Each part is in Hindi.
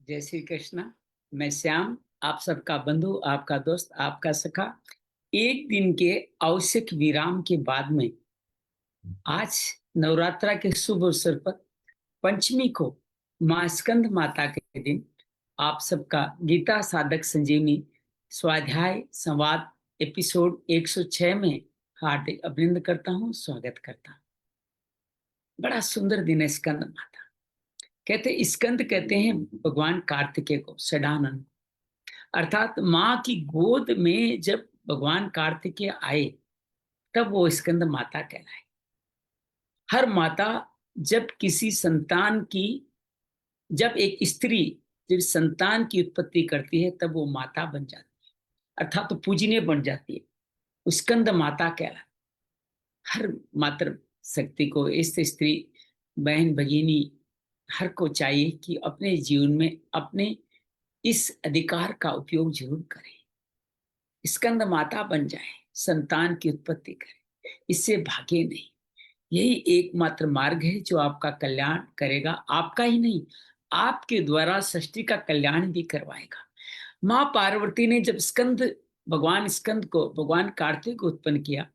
जय श्री कृष्ण। मैं श्याम, आप सबका बंधु, आपका दोस्त, आपका सखा। एक दिन के आवश्यक विराम के बाद में आज नवरात्रा के शुभ अवसर पर पंचमी को मां स्कंद माता के दिन आप सबका गीता साधक संजीवनी स्वाध्याय संवाद एपिसोड 106 में हार्दिक अभिनंदन करता हूँ, स्वागत करता हूँ। बड़ा सुंदर दिन है स्कंद माता। स्कंद कहते हैं भगवान कार्तिकेय को, षडानन, अर्थात माँ की गोद में जब भगवान कार्तिकेय आए तब वो स्कंद माता कहलाए। हर माता जब किसी संतान की, जब एक स्त्री जब संतान की उत्पत्ति करती है तब वो माता बन जाती है, अर्थात तो पूजनीय बन जाती है, वो स्कंद माता कहलाए। हर मातृ शक्ति को, इस स्त्री, बहन, भगिनी, हर को चाहिए कि अपने जीवन में अपने इस अधिकार का उपयोग जरूर करें, स्कंद माता बन जाए, संतान की उत्पत्ति करे, इससे भागे नहीं। यही एकमात्र मार्ग है जो आपका कल्याण करेगा, आपका ही नहीं, आपके द्वारा सृष्टि का कल्याण भी करवाएगा। माँ पार्वती ने जब भगवान स्कंद को, भगवान कार्तिक को उत्पन्न किया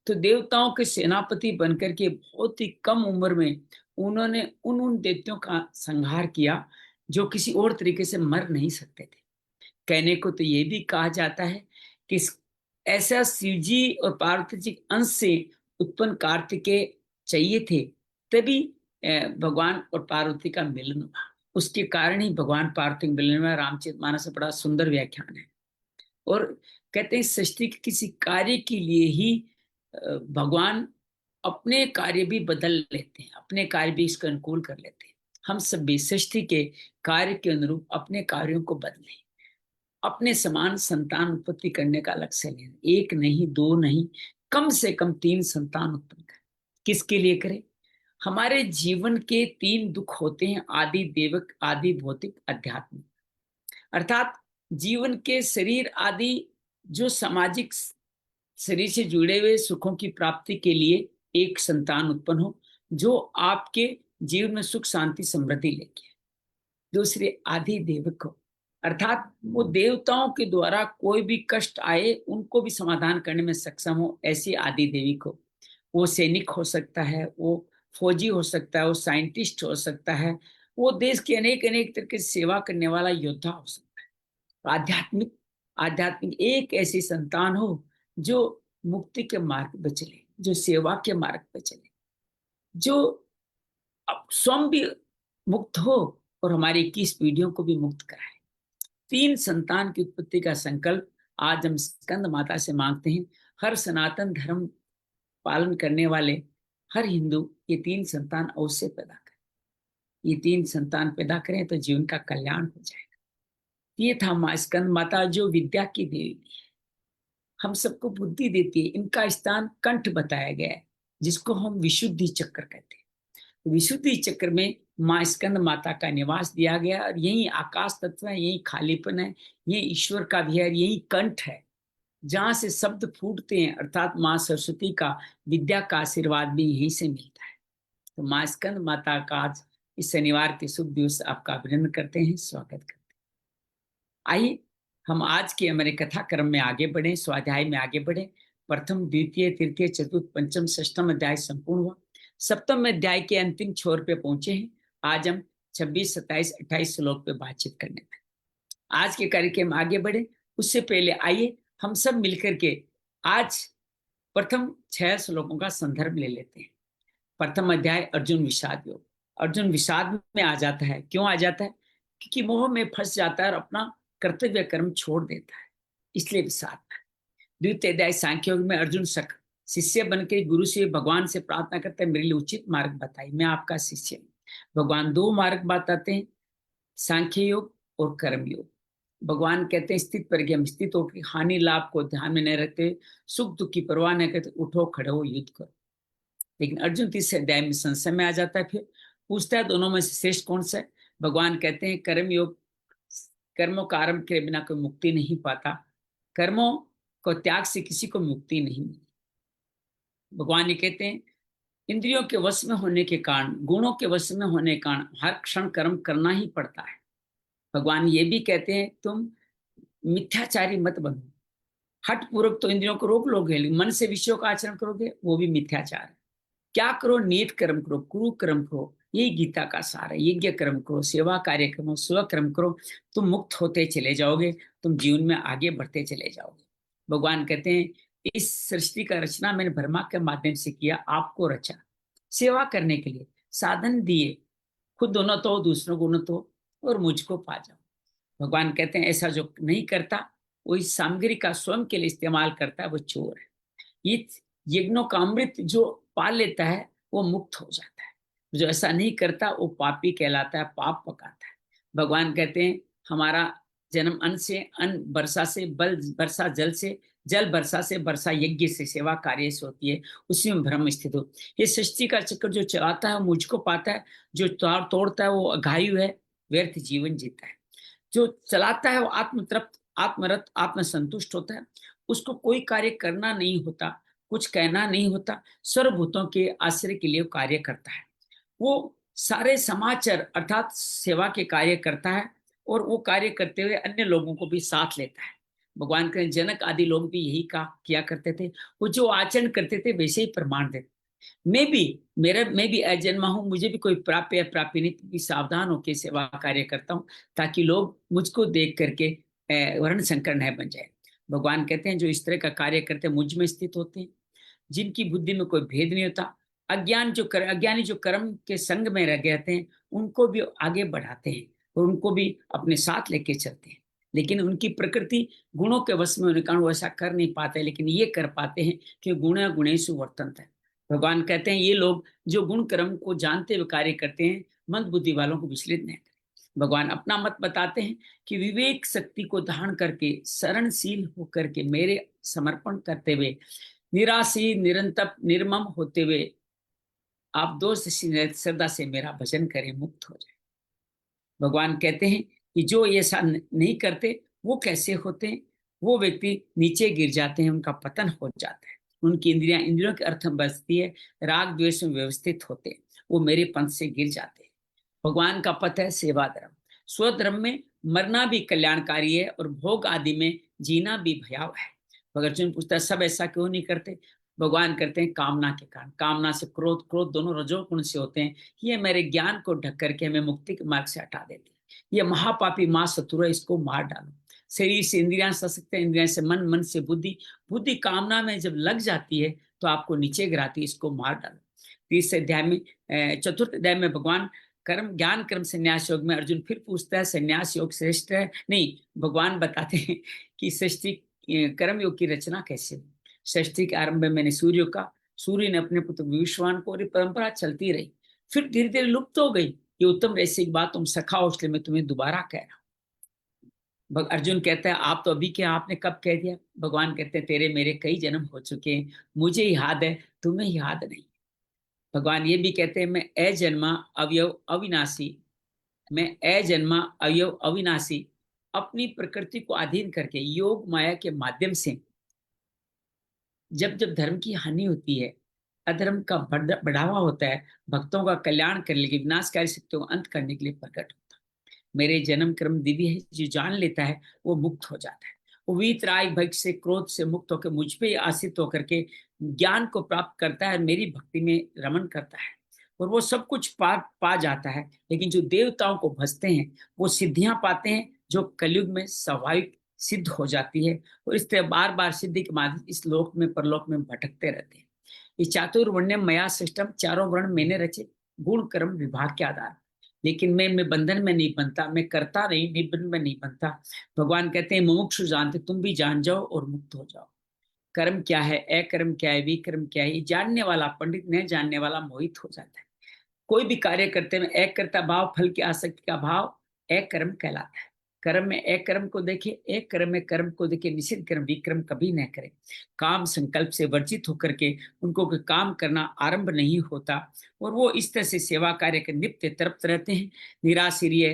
तो देवताओं के सेनापति बनकर के बहुत ही कम उम्र में उन्होंने उन उन दैत्यों का संहार किया जो किसी और तरीके से मर नहीं सकते थे। कहने को तो ये भी कहा जाता है कि ऐसा शिवजी और पार्वती जी के अंश से उत्पन्न कार्तिकेय चाहिए थे, तभी भगवान और पार्वती का मिलन हुआ। उसके कारण ही भगवान पार्वती का मिलन हुआ। रामचरितमानस से बड़ा सुंदर व्याख्यान है। और कहते हैं सृष्टि के किसी कार्य के लिए ही भगवान अपने कार्य भी बदल लेते हैं, अपने कार्य भी इसको अनुकूल कर लेते हैं। हम सब भी सृष्टि के कार्य के अनुरूप अपने कार्यों को बदलें, अपने समान संतान उत्पत्ति करने का लक्ष्य लें। एक नहीं, दो नहीं, कम से कम 3 संतान उत्पन्न करें। किसके लिए करें? हमारे जीवन के 3 दुख होते हैं, आदि देवक, आदि भौतिक, आध्यात्मिक। अर्थात जीवन के शरीर आदि, जो सामाजिक शरीर से जुड़े हुए सुखों की प्राप्ति के लिए एक संतान उत्पन्न हो जो आपके जीवन में सुख, शांति, समृद्धि लेके। दूसरे आदि देवक हो, अर्थात वो देवताओं के द्वारा कोई भी कष्ट आए उनको भी समाधान करने में सक्षम हो, ऐसी आदि देवी को। वो सैनिक हो सकता है, वो फौजी हो सकता है, वो साइंटिस्ट हो सकता है, वो देश की अनेक अनेक तरह की सेवा करने वाला योद्धा हो सकता है। आध्यात्मिक, आध्यात्मिक एक ऐसी संतान हो जो मुक्ति के मार्ग पे चले, जो सेवा के मार्ग पे चले, जो अब स्वयं भी मुक्त हो और हमारी 21 पीढ़ियों को भी मुक्त कराए। 3 संतान की उत्पत्ति का संकल्प आज हम स्कंद माता से मांगते हैं। हर सनातन धर्म पालन करने वाले हर हिंदू ये 3 संतान अवश्य पैदा करें। ये 3 संतान पैदा करें तो जीवन का कल्याण हो जाएगा। ये था माँ स्कंद माता, जो विद्या की देवी है, हम सबको बुद्धि देती है। इनका स्थान कंठ बताया गया है, जिसको हम विशुद्धि चक्र कहते हैं। विशुद्धि चक्र में माँ स्कंद माता का निवास दिया गया, और यही आकाश तत्व है, यही खालीपन है, यही ईश्वर का भी है, यही कंठ है जहां से शब्द फूटते हैं। अर्थात माँ सरस्वती का, विद्या का आशीर्वाद भी यहीं से मिलता है। तो माँ स्कंद माता का आज इस शनिवार के शुभ दिवस आपका अभिनंदन करते हैं, स्वागत करते हैं। आइए हम आज के हमारे कथा क्रम में आगे बढ़े, स्वाध्याय में आगे बढ़े। प्रथम, द्वितीय, तृतीय, चतुर्थ, पंचम, षष्ठम अध्याय संपूर्ण हुआ। सप्तम अध्याय के अंतिम छोर पे पहुंचे हैं। आज हम 26, 27, 28 श्लोक पे बातचीत करने में आज के कार्यक्रम आगे बढ़े। उससे पहले आइए हम सब मिलकर के आज प्रथम 6 श्लोकों का संदर्भ ले लेते हैं। प्रथम अध्याय अर्जुन विषाद योग। अर्जुन विषाद में आ जाता है। क्यों आ जाता है? क्योंकि मोह में फंस जाता है और अपना कर्तव्य कर्म छोड़ देता है, इसलिए विषाद है। द्वितीय अध्याय सांख्य योग में अर्जुन शिष्य बन के गुरु से, भगवान से प्रार्थना करते हैं, मेरे लिए उचित मार्ग बताइए, मैं आपका शिष्य हूं। भगवान 2 मार्ग बताते हैं, सांख्य योग और कर्म योग। भगवान कहते हैं स्थित पर हम स्थित होकर हानि लाभ को ध्यान में नहीं रखते, सुख दुख की परवाह नहीं करते, उठो खड़े हो युद्ध करो। लेकिन अर्जुन तीसरे अध्याय में संशय में आ जाता है। फिर पूछता है दोनों में से श्रेष्ठ कौन सा है? भगवान कहते हैं कर्म योग, कर्मों का आरंभ के बिना कोई मुक्ति नहीं पाता, कर्मों को त्याग से किसी को मुक्ति नहीं मिली। भगवान ये कहते हैं इंद्रियों के वश में होने के कारण, गुणों के वश में होने के कारण हर क्षण कर्म करना ही पड़ता है। भगवान ये भी कहते हैं तुम मिथ्याचारी मत बनो। हठ पूर्वक तो इंद्रियों को रोक लोगे, लेकिन मन से विषयों का आचरण करोगे, वो भी मिथ्याचार है। क्या करो? नियत कर्म करो, कुरु कर्म करो, ये गीता का सार है। यज्ञ कर्म करो, सेवा कार्य करो, स्व कर्म करो, तुम मुक्त होते चले जाओगे, तुम जीवन में आगे बढ़ते चले जाओगे। भगवान कहते हैं इस सृष्टि का रचना मैंने ब्रह्मा के माध्यम से किया, आपको रचा सेवा करने के लिए, साधन दिए, खुद उन्नत हो, दूसरों को उन्नत हो और मुझको पा जाओ। भगवान कहते हैं ऐसा जो नहीं करता, वो इस सामग्री का स्वयं के लिए इस्तेमाल करता है, वो चोर है। ये यज्ञों का अमृत जो पा लेता है वो मुक्त हो जाता है, जो ऐसा नहीं करता वो पापी कहलाता है, पाप पकाता है। भगवान कहते हैं हमारा जन्म अन्न से, अन्न वर्षा से, बल वर्षा जल से, जल वर्षा से, वर्षा यज्ञ से, सेवा कार्य से होती है, उसी में भ्रम स्थित हो। ये सृष्टि का चक्कर जो चलाता है मुझको पाता है, जो तोड़ता है वो घायु है, व्यर्थ जीवन जीता है। जो चलाता है वो आत्म तृप्त, आत्मरत, आत्म संतुष्ट होता है। उसको कोई कार्य करना नहीं होता, कुछ कहना नहीं होता, सर्वभूतों के आश्रय के लिए कार्य करता है। वो सारे समाचार अर्थात सेवा के कार्य करता है, और वो कार्य करते हुए अन्य लोगों को भी साथ लेता है। भगवान के जनक आदि लोग भी यही का किया करते थे। वो जो आचरण करते थे वैसे ही प्रमाण देते। मैं भी अजन्मा हूँ, मुझे भी कोई प्राप्य या प्राप्य नहीं, भी सावधान होकर सेवा कार्य करता हूँ, ताकि लोग मुझको देख करके वर्ण संकर न बन जाए। भगवान कहते हैं जो इस तरह का कार्य करते हैं मुझ में स्थित होते हैं, जिनकी बुद्धि में कोई भेद नहीं होता। अज्ञानी जो कर्म के संग में रह गए हैं, उनको भी आगे बढ़ाते हैं और उनको भी अपने साथ लेके चलते हैं। लेकिन उनकी प्रकृति गुणों के वश में होने के कारण वो ऐसा कर नहीं पाते, लेकिन ये कर पाते हैं कि गुण गुणेषु वर्तन्ते है। भगवान कहते हैं ये लोग जो गुण कर्म को जानते हुए कार्य करते हैं, मंद बुद्धि वालों को विचलित नहीं करते। भगवान अपना मत बताते हैं कि विवेक शक्ति को धारण करके, शरणशील होकर के, मेरे समर्पण करते हुए, निराशी निरंतर निर्मम होते हुए आप दोष श्रद्धा से मेरा भजन करें, मुक्त हो जाए। भगवान कहते हैं कि जो ये ऐसा नहीं करते वो कैसे होते हैं? वो व्यक्ति नीचे गिर जाते हैं, उनका पतन हो जाता है, उनकी इंद्रियों के अर्थ में बसती है, राग द्वेष में व्यवस्थित होते हैं, वो मेरे पंथ से गिर जाते हैं। भगवान का पथ है सेवा धर्म। स्वधर्म में मरना भी कल्याणकारी है और भोग आदि में जीना भी भयावह है। अर्जुन पूछता है सब ऐसा क्यों नहीं करते? भगवान करते हैं कामना के कारण। कामना से क्रोध, क्रोध दोनों रजोगुण से होते हैं। ये मेरे ज्ञान को ढक करके हमें मुक्ति के मार्ग से हटा देती है। ये महापापी मां शत्रु है, इसको मार डालो। शरीर से इंद्रियां सशक्त है, इंद्रियां से मन, मन से बुद्धि, बुद्धि कामना में जब लग जाती है तो आपको नीचे गिराती है, इसको मार डालो। तीसरे अध्याय में, चतुर्थ अध्याय में भगवान कर्म ज्ञान कर्म संन्यास योग में अर्जुन फिर पूछता है संन्यास योग श्रेष्ठ है? नहीं, भगवान बताते हैं कि सृष्टि कर्म योग की रचना कैसे हुई। सृष्टि के आरंभ में मैंने सूर्य का, सूर्य ने अपने पुत्र विश्वान को, और परंपरा चलती रही, फिर धीरे धीरे लुप्त हो गई। ये उत्तम ऐसी बात तुम सखा, इसलिए मैं तुम्हें दोबारा कह रहा हूँ। अर्जुन कहता है आप तो अभी क्या, आपने कब कह दिया? भगवान कहते हैं तेरे मेरे कई जन्म हो चुके हैं, मुझे याद है, तुम्हें याद नहीं। भगवान ये भी कहते हैं मैं अजन्मा अवयव अविनाशी, मैं अजन्मा अवयव अविनाशी, अपनी प्रकृति को अधीन करके योग माया के माध्यम से जब जब धर्म की हानि होती है, अधर्म का बढ़ावा होता है, भक्तों का कल्याण करने के लिए, विनाशकारी शक्तियों को अंत करने के लिए प्रकट होता है। मेरे जन्म कर्म दिव्य है, जो जान लेता है वो मुक्त हो जाता है। वो वीतराग भक्ति से, क्रोध से मुक्त होकर मुझ पे आश्रित होकर के ज्ञान को प्राप्त करता है, मेरी भक्ति में रमन करता है, और वो सब कुछ पा जाता है। लेकिन जो देवताओं को भजते हैं वो सिद्धियां पाते हैं, जो कलयुग में स्वाभाविक सिद्ध हो जाती है, और इस तरह बार बार सिद्धि के माध्यम इस लोक में परलोक में भटकते रहते हैं। ये चातुर्वण्य मया सिस्टम, चारों वर्ण मैंने रचे, गुण कर्म विभाग के आधार। लेकिन मैं बंधन में नहीं बनता, मैं करता नहीं, निबंध में नहीं बनता। भगवान कहते हैं मुमुक्षु जानते, तुम भी जान जाओ और मुक्त हो जाओ। कर्म क्या है, अकर्म क्या है, विकर्म क्या है, ये जानने वाला पंडित, न जानने वाला मोहित हो जाता है। कोई भी कार्य करते में एक करता भाव, फल की आसक्ति का भाव अकर्म कहलाता है। कर्म में अकर्म को देखे, एक कर्म में कर्म को देखे, निषिद्ध कर्म विक्रम कभी न करे। काम संकल्प से वर्जित होकर के उनको कोई काम करना आरंभ नहीं होता, और वो इस तरह से सेवा कार्य के नित्य तृप्त रहते हैं। निराश्रिय,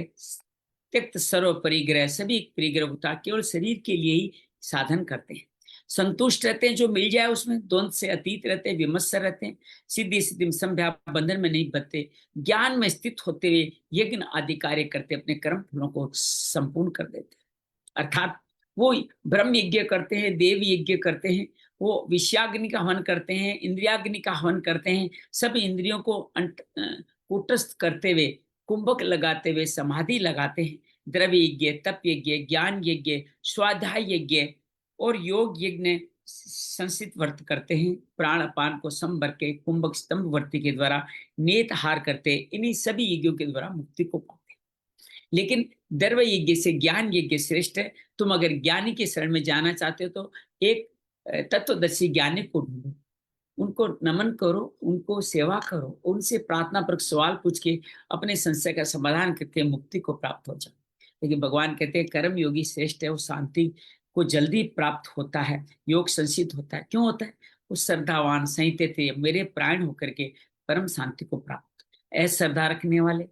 त्यक्त सर्व परिग्रह, सभी परिग्रह होता, केवल शरीर के लिए ही साधन करते हैं। संतुष्ट रहते हैं, जो मिल जाए उसमें द्वंद से अतीत रहते हैं, विमर्श रहते हैं, सिद्धि सिद्धि संभ्या बंधन में नहीं बदते, ज्ञान में स्थित होते हुए यज्ञ आदि कार्य करते अपने कर्म फलों को संपूर्ण कर देते, अर्थात वो ब्रह्म यज्ञ करते हैं, देव यज्ञ करते हैं, वो विषयाग्नि का हवन करते हैं, इंद्रियाग्नि का हवन करते हैं, सब इंद्रियों को कूटस्थ करते हुए, कुंभक लगाते हुए, समाधि लगाते हैं, द्रव्य यज्ञ, तप यज्ञ, ज्ञान यज्ञ, स्वाध्याय यज्ञ और योग यज्ञ संसित व्रत करते हैं, प्राण अपान को समभर के कुंभक स्तंभ वर्ती के द्वारा नेत हार करते, इन्हीं सभी यज्ञों के द्वारा मुक्ति को पाते हैं। लेकिन द्रव्य यज्ञ से ज्ञान यज्ञ श्रेष्ठ है। तुम अगर ज्ञानी के शरण में जाना चाहते हो तो एक तत्वदर्शी ज्ञानी को ढूंढो, उनको नमन करो, उनको सेवा करो, उनसे प्रार्थना पर सवाल पूछ के अपने संशय का समाधान करके मुक्ति को प्राप्त हो जाओ। लेकिन भगवान कहते हैं कर्म योगी श्रेष्ठ है, वो शांति को जल्दी प्राप्त होता है, योग संसित होता है। क्यों होता है? वो श्रद्धावान संहिते थे मेरे प्राण होकर के परम शांति को प्राप्त। ऐसे श्रद्धा रखने वाले,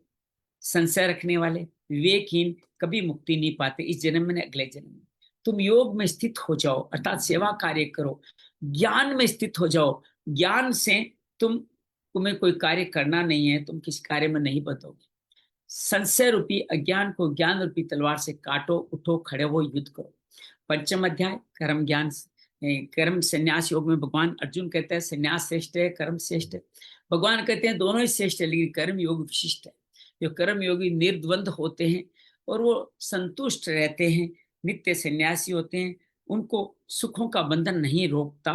संशय रखने वाले, विवेकहीन कभी मुक्ति नहीं पाते इस जन्म में, अगले जन्म में। तुम योग में स्थित हो जाओ, अर्थात सेवा कार्य करो, ज्ञान में स्थित हो जाओ। ज्ञान से तुम्हें कोई कार्य करना नहीं है, तुम किसी कार्य में नहीं बदोगे। संशय रूपी अज्ञान को ज्ञान रूपी तलवार से काटो, उठो, खड़े हो, युद्ध करो। पंचम अध्याय कर्म ज्ञान कर्म संन्यास योग में भगवान अर्जुन कहते हैं संन्यास श्रेष्ठ है, कर्म श्रेष्ठ है। भगवान कहते हैं दोनों ही श्रेष्ठ है, लेकिन कर्म योग विशिष्ट है। जो कर्म योगी निर्द्वंद होते हैं और वो संतुष्ट रहते हैं, नित्य सन्यासी होते हैं, उनको सुखों का बंधन नहीं रोकता।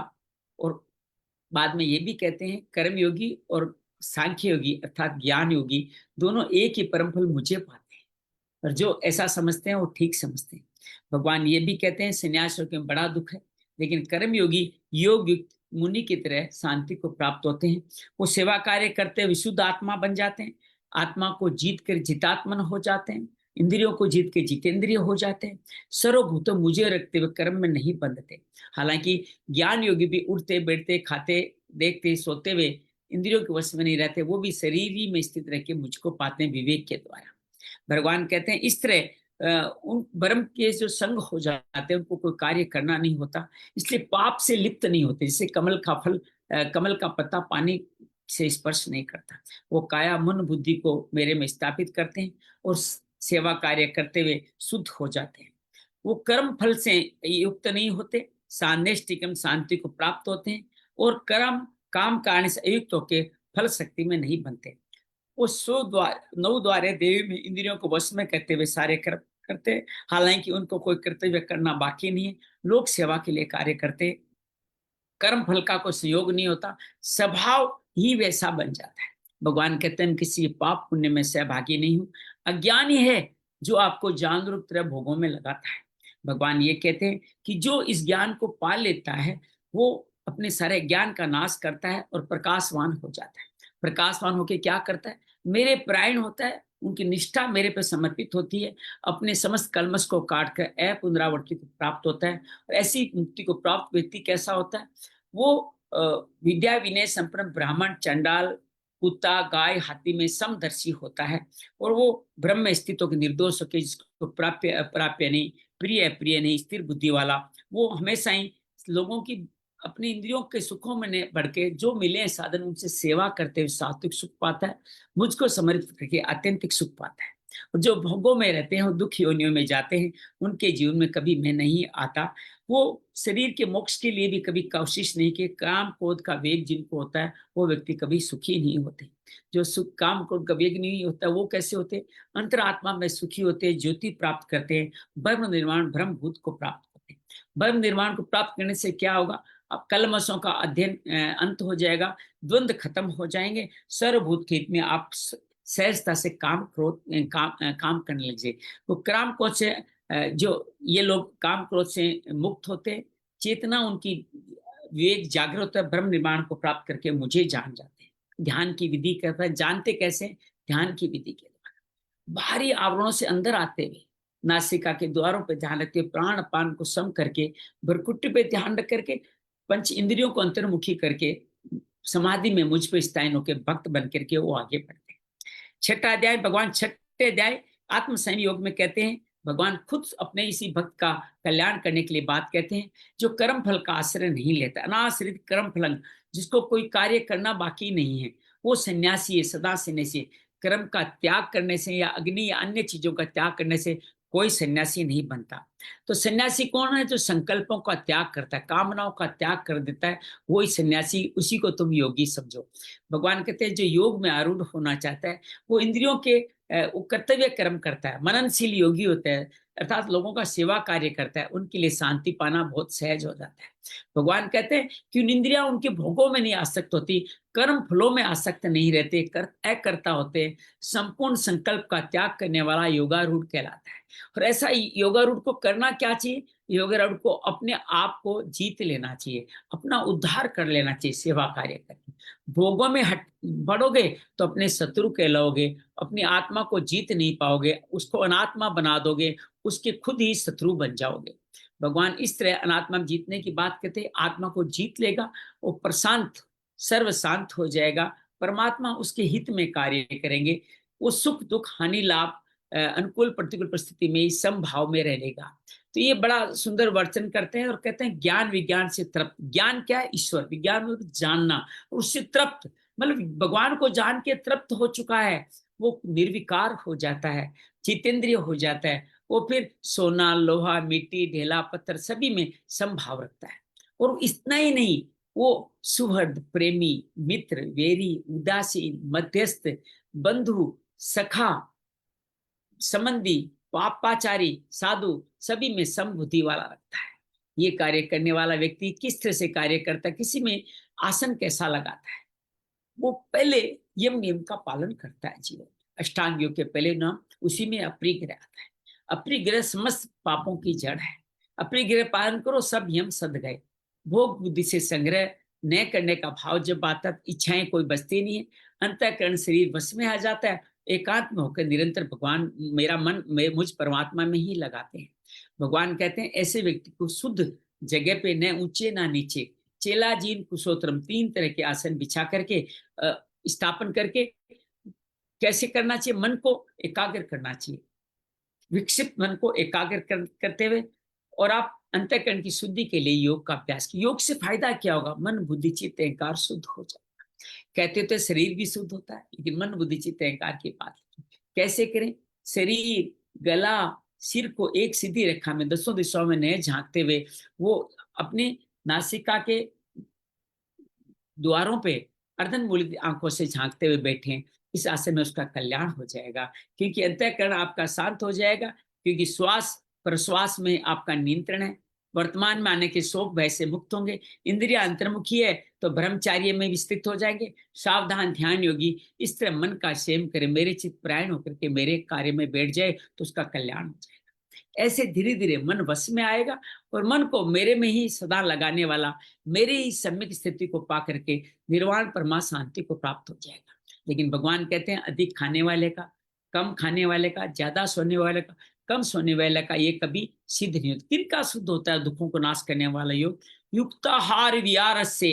और बाद में ये भी कहते हैं कर्म योगी और सांख्य योगी अर्थात ज्ञान योगी दोनों एक ही परम फल मुझे पाते हैं। और जो ऐसा समझते हैं वो ठीक समझते हैं। भगवान ये भी कहते हैं संन्यासियों के बड़ा दुख है, लेकिन कर्म योगी योग युक्त मुनि की तरह शांति को प्राप्त होते हैं। वो सेवा कार्य करते विशुद्ध आत्मा बन जाते हैं, आत्मा को जीत कर जितात्मन हो जाते हैं, इंद्रियों को जीत के जितेंद्रिय हो जाते हैं, सर्वभूत मुझे रखते हुए कर्म में नहीं बंधते। हालांकि ज्ञान योगी भी उठते बैठते खाते देखते सोते हुए इंद्रियों के वश में नहीं रहते, वो भी शरीर ही में स्थित रह के मुझको पाते हैं विवेक के द्वारा। भगवान कहते हैं इस तरह उन ब्रह्म के जो संग हो जाते हैं उनको कोई कार्य करना नहीं होता, इसलिए पाप से लिप्त नहीं होते। जैसे कमल का फल, कमल का पत्ता पानी से स्पर्श नहीं करता, वो काया मन बुद्धि को मेरे में स्थापित करते हैं और सेवा कार्य करते हुए शुद्ध हो जाते हैं। वो कर्म फल से युक्त नहीं होते, सान्निष्टिकम शांति को प्राप्त होते हैं और कर्म काम कार्य से अयुक्त होकर फल शक्ति में नहीं बनते। वो 9 द्वारे देवी में इंद्रियों को वश में करते हुए सारे कर्म करते, हालांकि उनको कोई कर्तव्य करना बाकी नहीं है, लोक सेवा के लिए कार्य करते, कर्म फल का कोई संयोग नहीं होता, स्वभाव ही वैसा बन जाता है। भगवान कहते हैं किसी पाप पुण्य में सहभागी नहीं हूं। अज्ञानी है जो आपको जानवर तरह भोगों में लगाता है। भगवान ये कहते हैं कि जो इस ज्ञान को पा लेता है वो अपने सारे ज्ञान का नाश करता है और प्रकाशवान हो जाता है। प्रकाशवान होकर क्या करता है? मेरे प्राण होता है, उनकी निष्ठा मेरे पे समर्पित होती है, अपने समस्त कलमश को काट कर पुनरावृत्ति को प्राप्त होता है। और ऐसी मुक्ति को प्राप्त व्यक्ति कैसा होता है? वो विद्या विनय संपन्न ब्राह्मण, चंडाल, कुत्ता, गाय, हाथी में समदर्शी होता है और वो ब्रह्म में स्थित होकर निर्दोष होकर जिसको प्राप्य अप्राप्य नहीं, प्रिय अप्रिय नहीं, स्थिर बुद्धि वाला, वो हमेशा ही लोगों की अपनी इंद्रियों के सुखों में बढ़ के जो मिले साधन उनसे सेवा करते हुए सात्विक सुख पाता है, मुझको समर्पित करके आत्यंतिक सुख पाता है। और जो भोगों में रहते हैं, वो दुख योनियों में जाते हैं, उनके जीवन में कभी मैं नहीं आता। वो शरीर के मोक्ष के लिए भी कभी कोशिश नहीं की। काम क्रोध का वेग जिनको होता है वो व्यक्ति कभी सुखी नहीं होते। जो सुख काम क्रोध का वेग नहीं होता वो कैसे होते? अंतरात्मा में सुखी होते, ज्योति प्राप्त करते हैं, ब्रह्म निर्माण ब्रह्मभूत को प्राप्त करते हैं। ब्रह्म निर्माण को प्राप्त करने से क्या होगा? अब कलमशों का अध्ययन अंत हो जाएगा, द्वंद्व खत्म हो जाएंगे, सर्वभूत के हित में आप सहजता से काम क्रोध काम करने लग जाए। तो काम क्रोध से जो ये लोग काम क्रोध से मुक्त होते, चेतना उनकी विवेक जागृत होता है, ब्रह्म निर्माण को प्राप्त करके मुझे जान जाते हैं। ध्यान की विधि करता है, जानते कैसे? ध्यान की विधि के द्वारा बाहरी आवरणों से अंदर आते हुए नासिका के द्वारों पर ध्यान रखते, प्राण पान को सम करके, भ्रुकुटी पे ध्यान रख करके, पंच इंद्रियों को अंतर्मुखी करके समाधि में मुझ पे स्थायी होकर भक्त बन करके वो आगे बढ़ते हैं। छठा अध्याय भगवान छठे अध्याय आत्म संयोग में कहते हैं भगवान खुद अपने इसी भक्त का कल्याण करने के लिए बात कहते हैं, जो कर्म फल का आश्रय नहीं लेता, अनाश्रित कर्म फल, जिसको कोई कार्य करना बाकी नहीं है, वो सन्यासी है। सदा सन्यासी, कर्म का त्याग करने से या अग्नि या अन्य चीजों का त्याग करने से कोई सन्यासी नहीं बनता। तो सन्यासी कौन है? जो संकल्पों का त्याग करता है, कामनाओं का त्याग कर देता है, वही सन्यासी, उसी को तुम योगी समझो। भगवान कहते हैं जो योग में आरूढ़ होना चाहता है वो इंद्रियों के वो कर्तव्य कर्म करता है, मननशील योगी होता है, अर्थात लोगों का सेवा कार्य करता है, उनके लिए शांति पाना बहुत सहज हो जाता है। भगवान कहते हैं कि उन इंद्रियां उनके भोगों में नहीं आसक्त होती, कर्म फलों में आसक्त नहीं रहते, अकर्ता होते, संपूर्ण संकल्प का त्याग करने वाला योगारूढ़ कहलाता है। और ऐसा योगारूढ़ को करना क्या चाहिए? योगारूढ़ को अपने आप को जीत लेना चाहिए, अपना उद्धार कर लेना चाहिए सेवा कार्य करके। भोगों में हट बढ़ोगे तो अपने शत्रु कहलाओगे, अपनी आत्मा को जीत नहीं पाओगे, उसको अनात्मा बना दोगे, उसके खुद ही शत्रु बन जाओगे। भगवान इस तरह अनात्मा जीतने की बात कहते हैं, आत्मा को जीत लेगा, वो प्रशांत सर्व शांत हो जाएगा, परमात्मा उसके हित में कार्य करेंगे, वो सुख दुख हानि लाभ अनुकूल प्रतिकूल परिस्थिति में समभाव में रहेगा। तो ये बड़ा सुंदर वर्णन करते हैं और कहते हैं ज्ञान विज्ञान से तृप्त। ज्ञान क्या है? ईश्वर। विज्ञान मतलब जानना, उससे तृप्त मतलब भगवान को जान के तृप्त हो चुका है, वो निर्विकार हो जाता है, जितेंद्रिय हो जाता है, वो फिर सोना लोहा मिट्टी ढेला पत्थर सभी में समभाव रखता है। और इतना ही नहीं, वो सुहृद प्रेमी मित्र वेरी उदासीन मध्यस्थ बंधु सखा संबंधी पापाचारी साधु सभी में समबुद्धि वाला रखता है। ये कार्य करने वाला व्यक्ति किस तरह से कार्य करता है, किसी में आसन कैसा लगाता है, वो पहले यम नियम का पालन करता है जीवन। अष्टांग योग के पहले नाम उसी में अप्रिग्रह आता है। अप्रिग्रह समस्त पापों की जड़ है। अप्रिग्रह पालन करो सब यम सद गए। भोग बुद्धि से संग्रह न करने का भाव जब आता, इच्छाएं कोई बचती नहीं है, अंतःकरण शरीर वश में आ जाता है, एकांत में होकर निरंतर भगवान मेरा मन मुझ परमात्मा में ही लगाते हैं। भगवान कहते हैं ऐसे व्यक्ति को शुद्ध जगह पे न ऊंचे ना नीचे, चेलाजीन कुशोत्रम, 3 तरह के आसन बिछा करके स्थापन करके कैसे करना चाहिए? मन को एकाग्र करना चाहिए, विकसित मन को एकाग्र करते हुए, और आप अंतःकरण की शुद्धि के लिए योग का अभ्यास की। योग से फायदा क्या होगा? मन बुद्धि चित्त अहंकार शुद्ध हो जाए। कहते तो शरीर भी शुद्ध होता है, लेकिन मन बुद्धि चित्त अहंकार की बात कैसे करें? शरीर गला सिर को एक सीधी रेखा में दसों दिशाओं में नए झांकते हुए वो अपने नासिका के द्वारों पे अर्धन मूलित आंखों से झांकते हुए बैठे, इस आसन में उसका कल्याण हो जाएगा, क्योंकि अंतःकरण आपका शांत हो जाएगा, क्योंकि श्वास प्रश्वास में आपका नियंत्रण है। वर्तमान में आने के शोक भय से मुक्त होंगे। इंद्रिया अंतर्मुखी है तो ब्रह्मचार्य में विस्तृत हो जाएंगे। सावधान ध्यान योगी इस तरह मन का सेम करे, मेरे चित्त प्रायण होकर के मेरे कार्य में बैठ जाए तो उसका कल्याण हो जाएगा। ऐसे धीरे धीरे मन वश में आएगा और मन को मेरे में ही सदा लगाने वाला, मेरे ही सम्यक स्थिति को पा करके निर्वाण परमा शांति को प्राप्त हो जाएगा। लेकिन भगवान कहते हैं अधिक खाने वाले का, कम खाने वाले का, ज्यादा सोने वाले का, कम सोने वाले का ये कभी सिद्ध नहीं होता। किनका शुद्ध होता है दुखों को नाश करने वाला योग? युक्ताहार विहार से,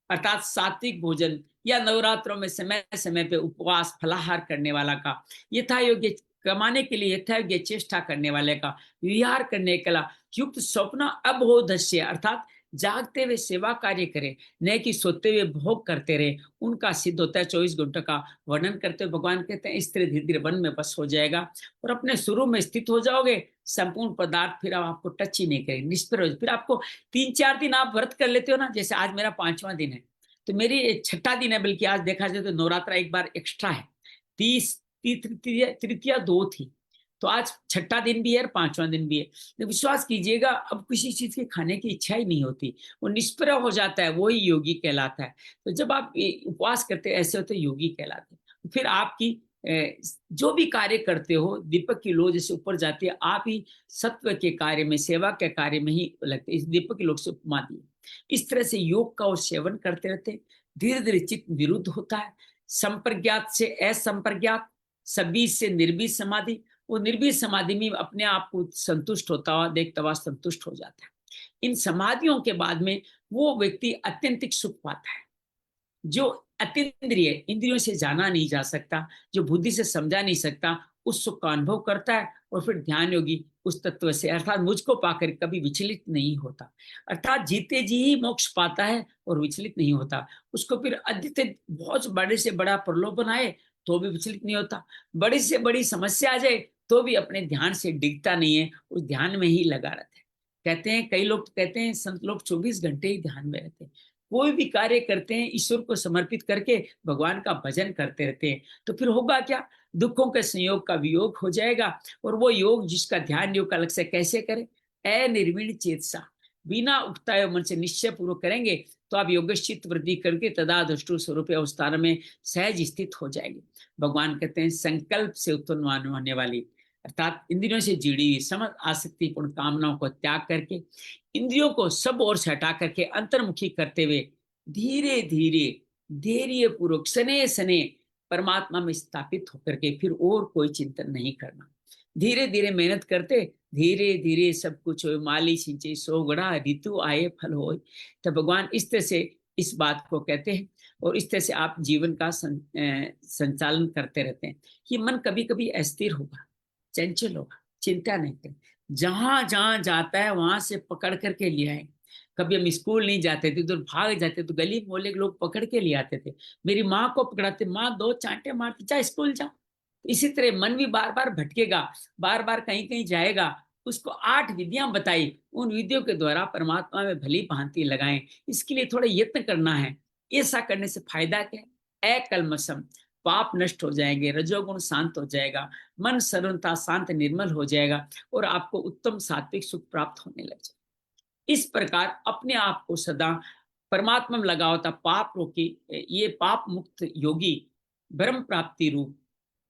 अर्थात सात्विक भोजन या नवरात्रों में समय समय पे उपवास फलाहार करने वाला का, यथा योग्य कमाने के लिए यथायोग्य चेष्टा करने वाले का, विहार करने के लिए युक्त स्वप्न अबोधस्य, अर्थात जागते हुए सेवा कार्य करें, न कि सोते हुए भोग करते रहे, उनका सिद्ध होता है। 24 घंटों का वर्णन करते हुए भगवान कहते हैं इस तरह धीरे धीरे वन में बस हो जाएगा और अपने शुरू में स्थित हो जाओगे। संपूर्ण पदार्थ फिर आपको टच ही नहीं करेंगे, निष्प्रह हो। फिर आपको 3-4 दिन आप व्रत कर लेते हो ना, जैसे आज मेरा 5वां दिन है, तो मेरी 6ठा दिन है, बल्कि आज देखा जाए तो नवरात्रा एक बार एक्स्ट्रा है। 30 तृतीया 2 थी, तो आज 6ठा दिन भी है और 5वां दिन भी है। तो विश्वास कीजिएगा अब किसी चीज के खाने की इच्छा ही नहीं होती, वो निष्प्रह हो जाता है, वही योगी कहलाता है। तो जब आप उपवास करते हैं ऐसे होते योगी कहलाते हैं। फिर आपकी जो भी कार्य करते हो, दीपक की लो जैसे ऊपर जाती है, आप ही सत्व के कार्य में सेवा के कार्य में ही लगते। इस दीपक की लो से उपमा दी। इस तरह से योग का वो सेवन करते रहते, धीरे धीरे चित्त निरुद्ध होता है। संप्रज्ञात से असंप्रज्ञात, सबीज से निर्बीज समाधि, वो निर्बीज समाधि में अपने आप को संतुष्ट होता हुआ देखता हुआ संतुष्ट हो जाता है। इन समाधियों के बाद में वो व्यक्ति अत्यंतिक सुख पाता है, जो अतीन्द्रिय इंद्रियों से जाना नहीं जा सकता, जो बुद्धि से समझा नहीं सकता, उस सुख का अनुभव करता है और फिर ध्यान योगी उस तत्व से, अर्थात मुझको पाकर कभी विचलित नहीं होता। अर्थात जीते जी ही मोक्ष पाता है और विचलित नहीं होता। उसको फिर अद्वितीय बहुत बड़े से बड़ा प्रलोभन आए तो भी विचलित नहीं होता, बड़ी से बड़ी समस्या आ जाए तो भी अपने ध्यान से डिगता नहीं है, उस ध्यान में ही लगा रहता है। कहते हैं, कई लोग कहते हैं संत लोग 24 घंटे ही ध्यान में रहते हैं, कोई भी कार्य करते हैं ईश्वर को समर्पित करके भगवान का भजन करते रहते हैं। तो फिर होगा क्या, दुखों के संयोग का वियोग हो जाएगा। और वो योग जिसका ध्यान योग का लक्ष्य कैसे करें, अनिर्विण चेतसा, बिना उठता मन से निश्चय पूर्वक करेंगे तो आप योगश्चित वृद्धि करके तदा दृष्टु स्वरूप अवस्थान में सहज स्थित हो जाएंगे। भगवान कहते हैं संकल्प से उत्पन्न होने वाली अर्थात इंद्रियों से जुड़ी हुई समस्त आसक्तिपूर्ण कामनाओं को त्याग करके, इंद्रियों को सब ओर से हटा करके अंतर्मुखी करते हुए धीरे धीरे धैर्य पूर्वक सने सने परमात्मा में स्थापित होकर के फिर और कोई चिंतन नहीं करना। धीरे धीरे मेहनत करते, धीरे धीरे सब कुछ हो, माली सिंचे सो गड़ा, ऋतु आए फल हो। तो भगवान इस तरह से इस बात को कहते हैं और इस तरह से आप जीवन का संचालन करते रहते हैं कि मन कभी कभी अस्थिर होगा, चंचल होगा, चिंता नहीं करें, जहां जहां जाता है वहां से पकड़ करके ले आए। कभी हम स्कूल नहीं जाते थे तो भाग जाते तो गली मोहल्ले के लोग पकड़ के ले आते थे, मेरी माँ को पकड़ाते, माँ दो चांटे मारती, जा स्कूल जाओ। इसी तरह मन भी बार बार भटकेगा, बार बार कहीं कहीं जाएगा। उसको 8 विधियां बताई, उन विधियों के द्वारा परमात्मा में भली भांति लगाएं। इसके लिए थोड़ा यत्न करना है। ऐसा करने से फायदा क्या है, अकल्मषम, पाप नष्ट हो जाएंगे, रजोगुण शांत हो जाएगा, मन सरलता शांत निर्मल हो जाएगा और आपको उत्तम सात्विक सुख प्राप्त होने लग जाएगा। इस प्रकार अपने आप को सदा परमात्मा में लगा होता पाप रोकी, ये पाप मुक्त योगी ब्रह्म प्राप्ति रूप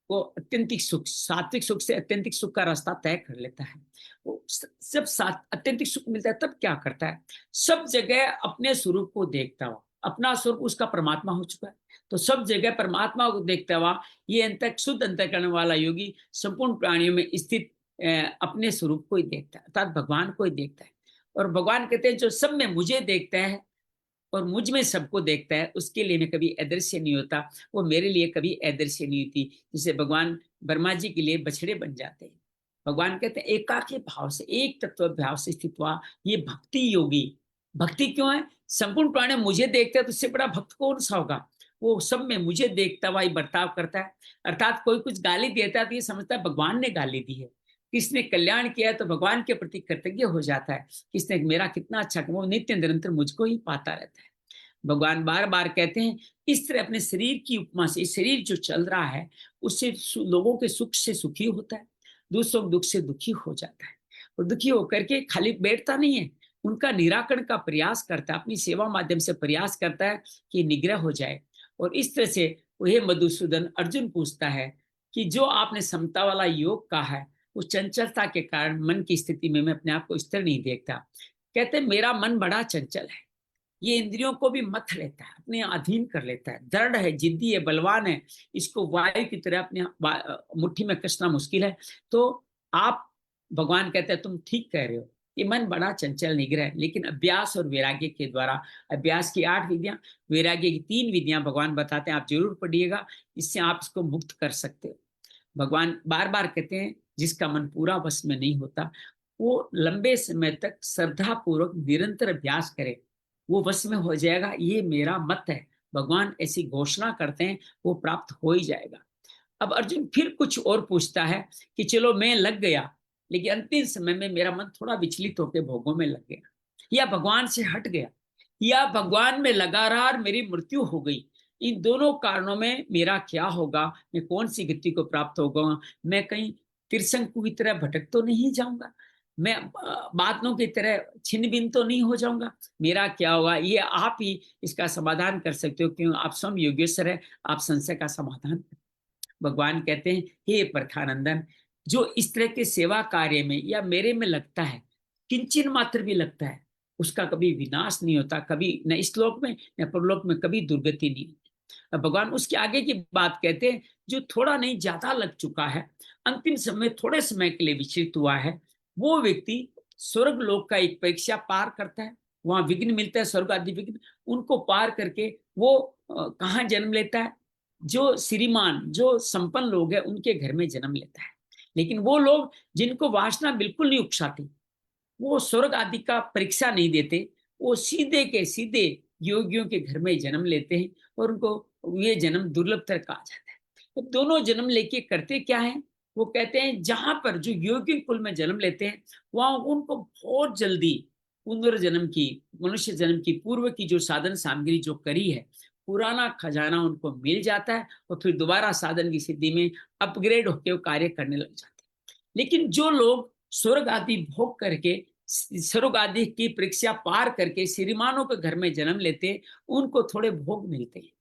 वो अत्यंतिक सुख, सात्विक सुख से अत्यंतिक सुख का रास्ता तय कर लेता है। वो जब अत्यंतिक सुख मिलता है तब क्या करता है, सब जगह अपने स्वरूप को देखता हुआ, अपना स्वरूप उसका परमात्मा हो चुका है, तो सब जगह परमात्मा को देखता हुआ ये शुद्ध अंतःकरण वाला योगी संपूर्ण प्राणियों में स्थित अपने स्वरूप को ही देखता है, अर्थात भगवान को ही देखता है। और भगवान कहते हैं जो सब में मुझे देखता है और मुझ में सबको देखता है, उसके लिए मैं कभी अदृश्य नहीं होता, वो मेरे लिए कभी अदृश्य नहीं होती। जिसे भगवान ब्रह्मा जी के लिए बछड़े बन जाते हैं। भगवान कहते हैं एकाकी भाव से, एक तत्व भाव से स्थित हुआ ये भक्ति योगी। भक्ति क्यों है, संपूर्ण प्राणी मुझे देखता है तो उससे बड़ा भक्त कौन सा होगा। वो सब में मुझे देखता हुआ ही बर्ताव करता है। अर्थात कोई कुछ गाली देता है तो ये समझता है भगवान ने गाली दी है, किसने कल्याण किया है तो भगवान के प्रति कृतज्ञ हो जाता है, किसने मेरा कितना अच्छा, वो नित्य निरंतर मुझको ही पाता रहता है। भगवान बार बार कहते हैं इस तरह अपने शरीर की उपमा से, शरीर जो चल रहा है उससे लोगों के सुख से सुखी होता है, दूसरों के दुख से दुखी हो जाता है, और दुखी होकर के खाली बैठता नहीं है, उनका निराकरण का प्रयास करता है, अपनी सेवा माध्यम से प्रयास करता है कि निग्रह हो जाए। और इस तरह से वह मधुसूदन अर्जुन पूछता है कि जो आपने समता वाला योग कहा है, उस चंचलता के कारण मन की स्थिति में मैं अपने आप को स्थिर नहीं देखता। कहते मेरा मन बड़ा चंचल है, ये इंद्रियों को भी मथ लेता है, अपने अधीन कर लेता है, दृढ़ है, जिद्दी है, बलवान है, इसको वायु की तरह अपने मुट्ठी में कसना मुश्किल है। तो आप, भगवान कहते हैं तुम ठीक कह रहे हो, ये मन बड़ा चंचल निग्रह है, लेकिन अभ्यास और वैराग्य के द्वारा, अभ्यास की 8 विधियां, वैराग्य की 3 विधियां भगवान बताते हैं, आप जरूर पढ़िएगा, इससे आप इसको मुक्त कर सकते हो। भगवान बार बार कहते हैं जिसका मन पूरा वश में नहीं होता वो लंबे समय तक श्रद्धा पूर्वक निरंतर अभ्यास करे, वो वश में हो जाएगा, ये मेरा मत है। भगवान ऐसी घोषणा करते हैं, वो प्राप्त हो ही जाएगा। अब अर्जुन फिर कुछ और पूछता है कि चलो मैं लग गया, लेकिन अंतिम समय में मेरा मन थोड़ा विचलित होकर भोगों में लग गया, या भगवान से हट गया, या भगवान में लगा रहा और मेरी मृत्यु हो गई। इन दोनों कारणों में मेरा क्या होगा, मैं कौन सी गति को प्राप्त होगा, मैं कहीं त्रिशंकु की तरह भटक तो नहीं जाऊंगा, मैं बादलों की तरह छिन्न भिन्न तो नहीं हो जाऊंगा, मेरा क्या होगा। ये आप ही इसका समाधान कर सकते हो, क्यों आप स्वयं योगेश्वर है, आप संशय का समाधान। भगवान कहते हैं हे परखानंदन, जो इस तरह के सेवा कार्य में या मेरे में लगता है, किंचन मात्र भी लगता है, उसका कभी विनाश नहीं होता, कभी न इस लोक में न परलोक में कभी दुर्गति नहीं होती। अब भगवान उसके आगे की बात कहते हैं, जो थोड़ा नहीं ज्यादा लग चुका है, अंतिम समय थोड़े समय के लिए विचलित हुआ है, वो व्यक्ति स्वर्ग लोक का एक परीक्षा पार करता है, वहां विघ्न मिलता है, स्वर्ग आदि विघ्न, उनको पार करके वो कहाँ जन्म लेता है, जो श्रीमान जो संपन्न लोग हैं उनके घर में जन्म लेता है। लेकिन वो लोग जिनको वासना बिल्कुल नहीं उकसाती, वो स्वर्ग आदि का परीक्षा नहीं देते, वो सीधे के सीधे योगियों के घर में जन्म लेते हैं और उनको ये जन्म दुर्लभ तर कहा जाता है। तो दोनों जन्म लेके करते क्या है, वो कहते हैं जहां पर जो योगी कुल में जन्म लेते हैं वहां उनको बहुत जल्दी पुनर्जन्म की, मनुष्य जन्म की पूर्व की जो साधन सामग्री जो करी है, पुराना खजाना उनको मिल जाता है और फिर दोबारा साधन की सिद्धि में अपग्रेड होकर वो कार्य करने लग जाते हैं। लेकिन जो लोग स्वर्ग आदि भोग करके, स्वर्ग आदि की परीक्षा पार करके श्रीमानों के घर में जन्म लेते हैं, उनको थोड़े भोग मिलते हैं,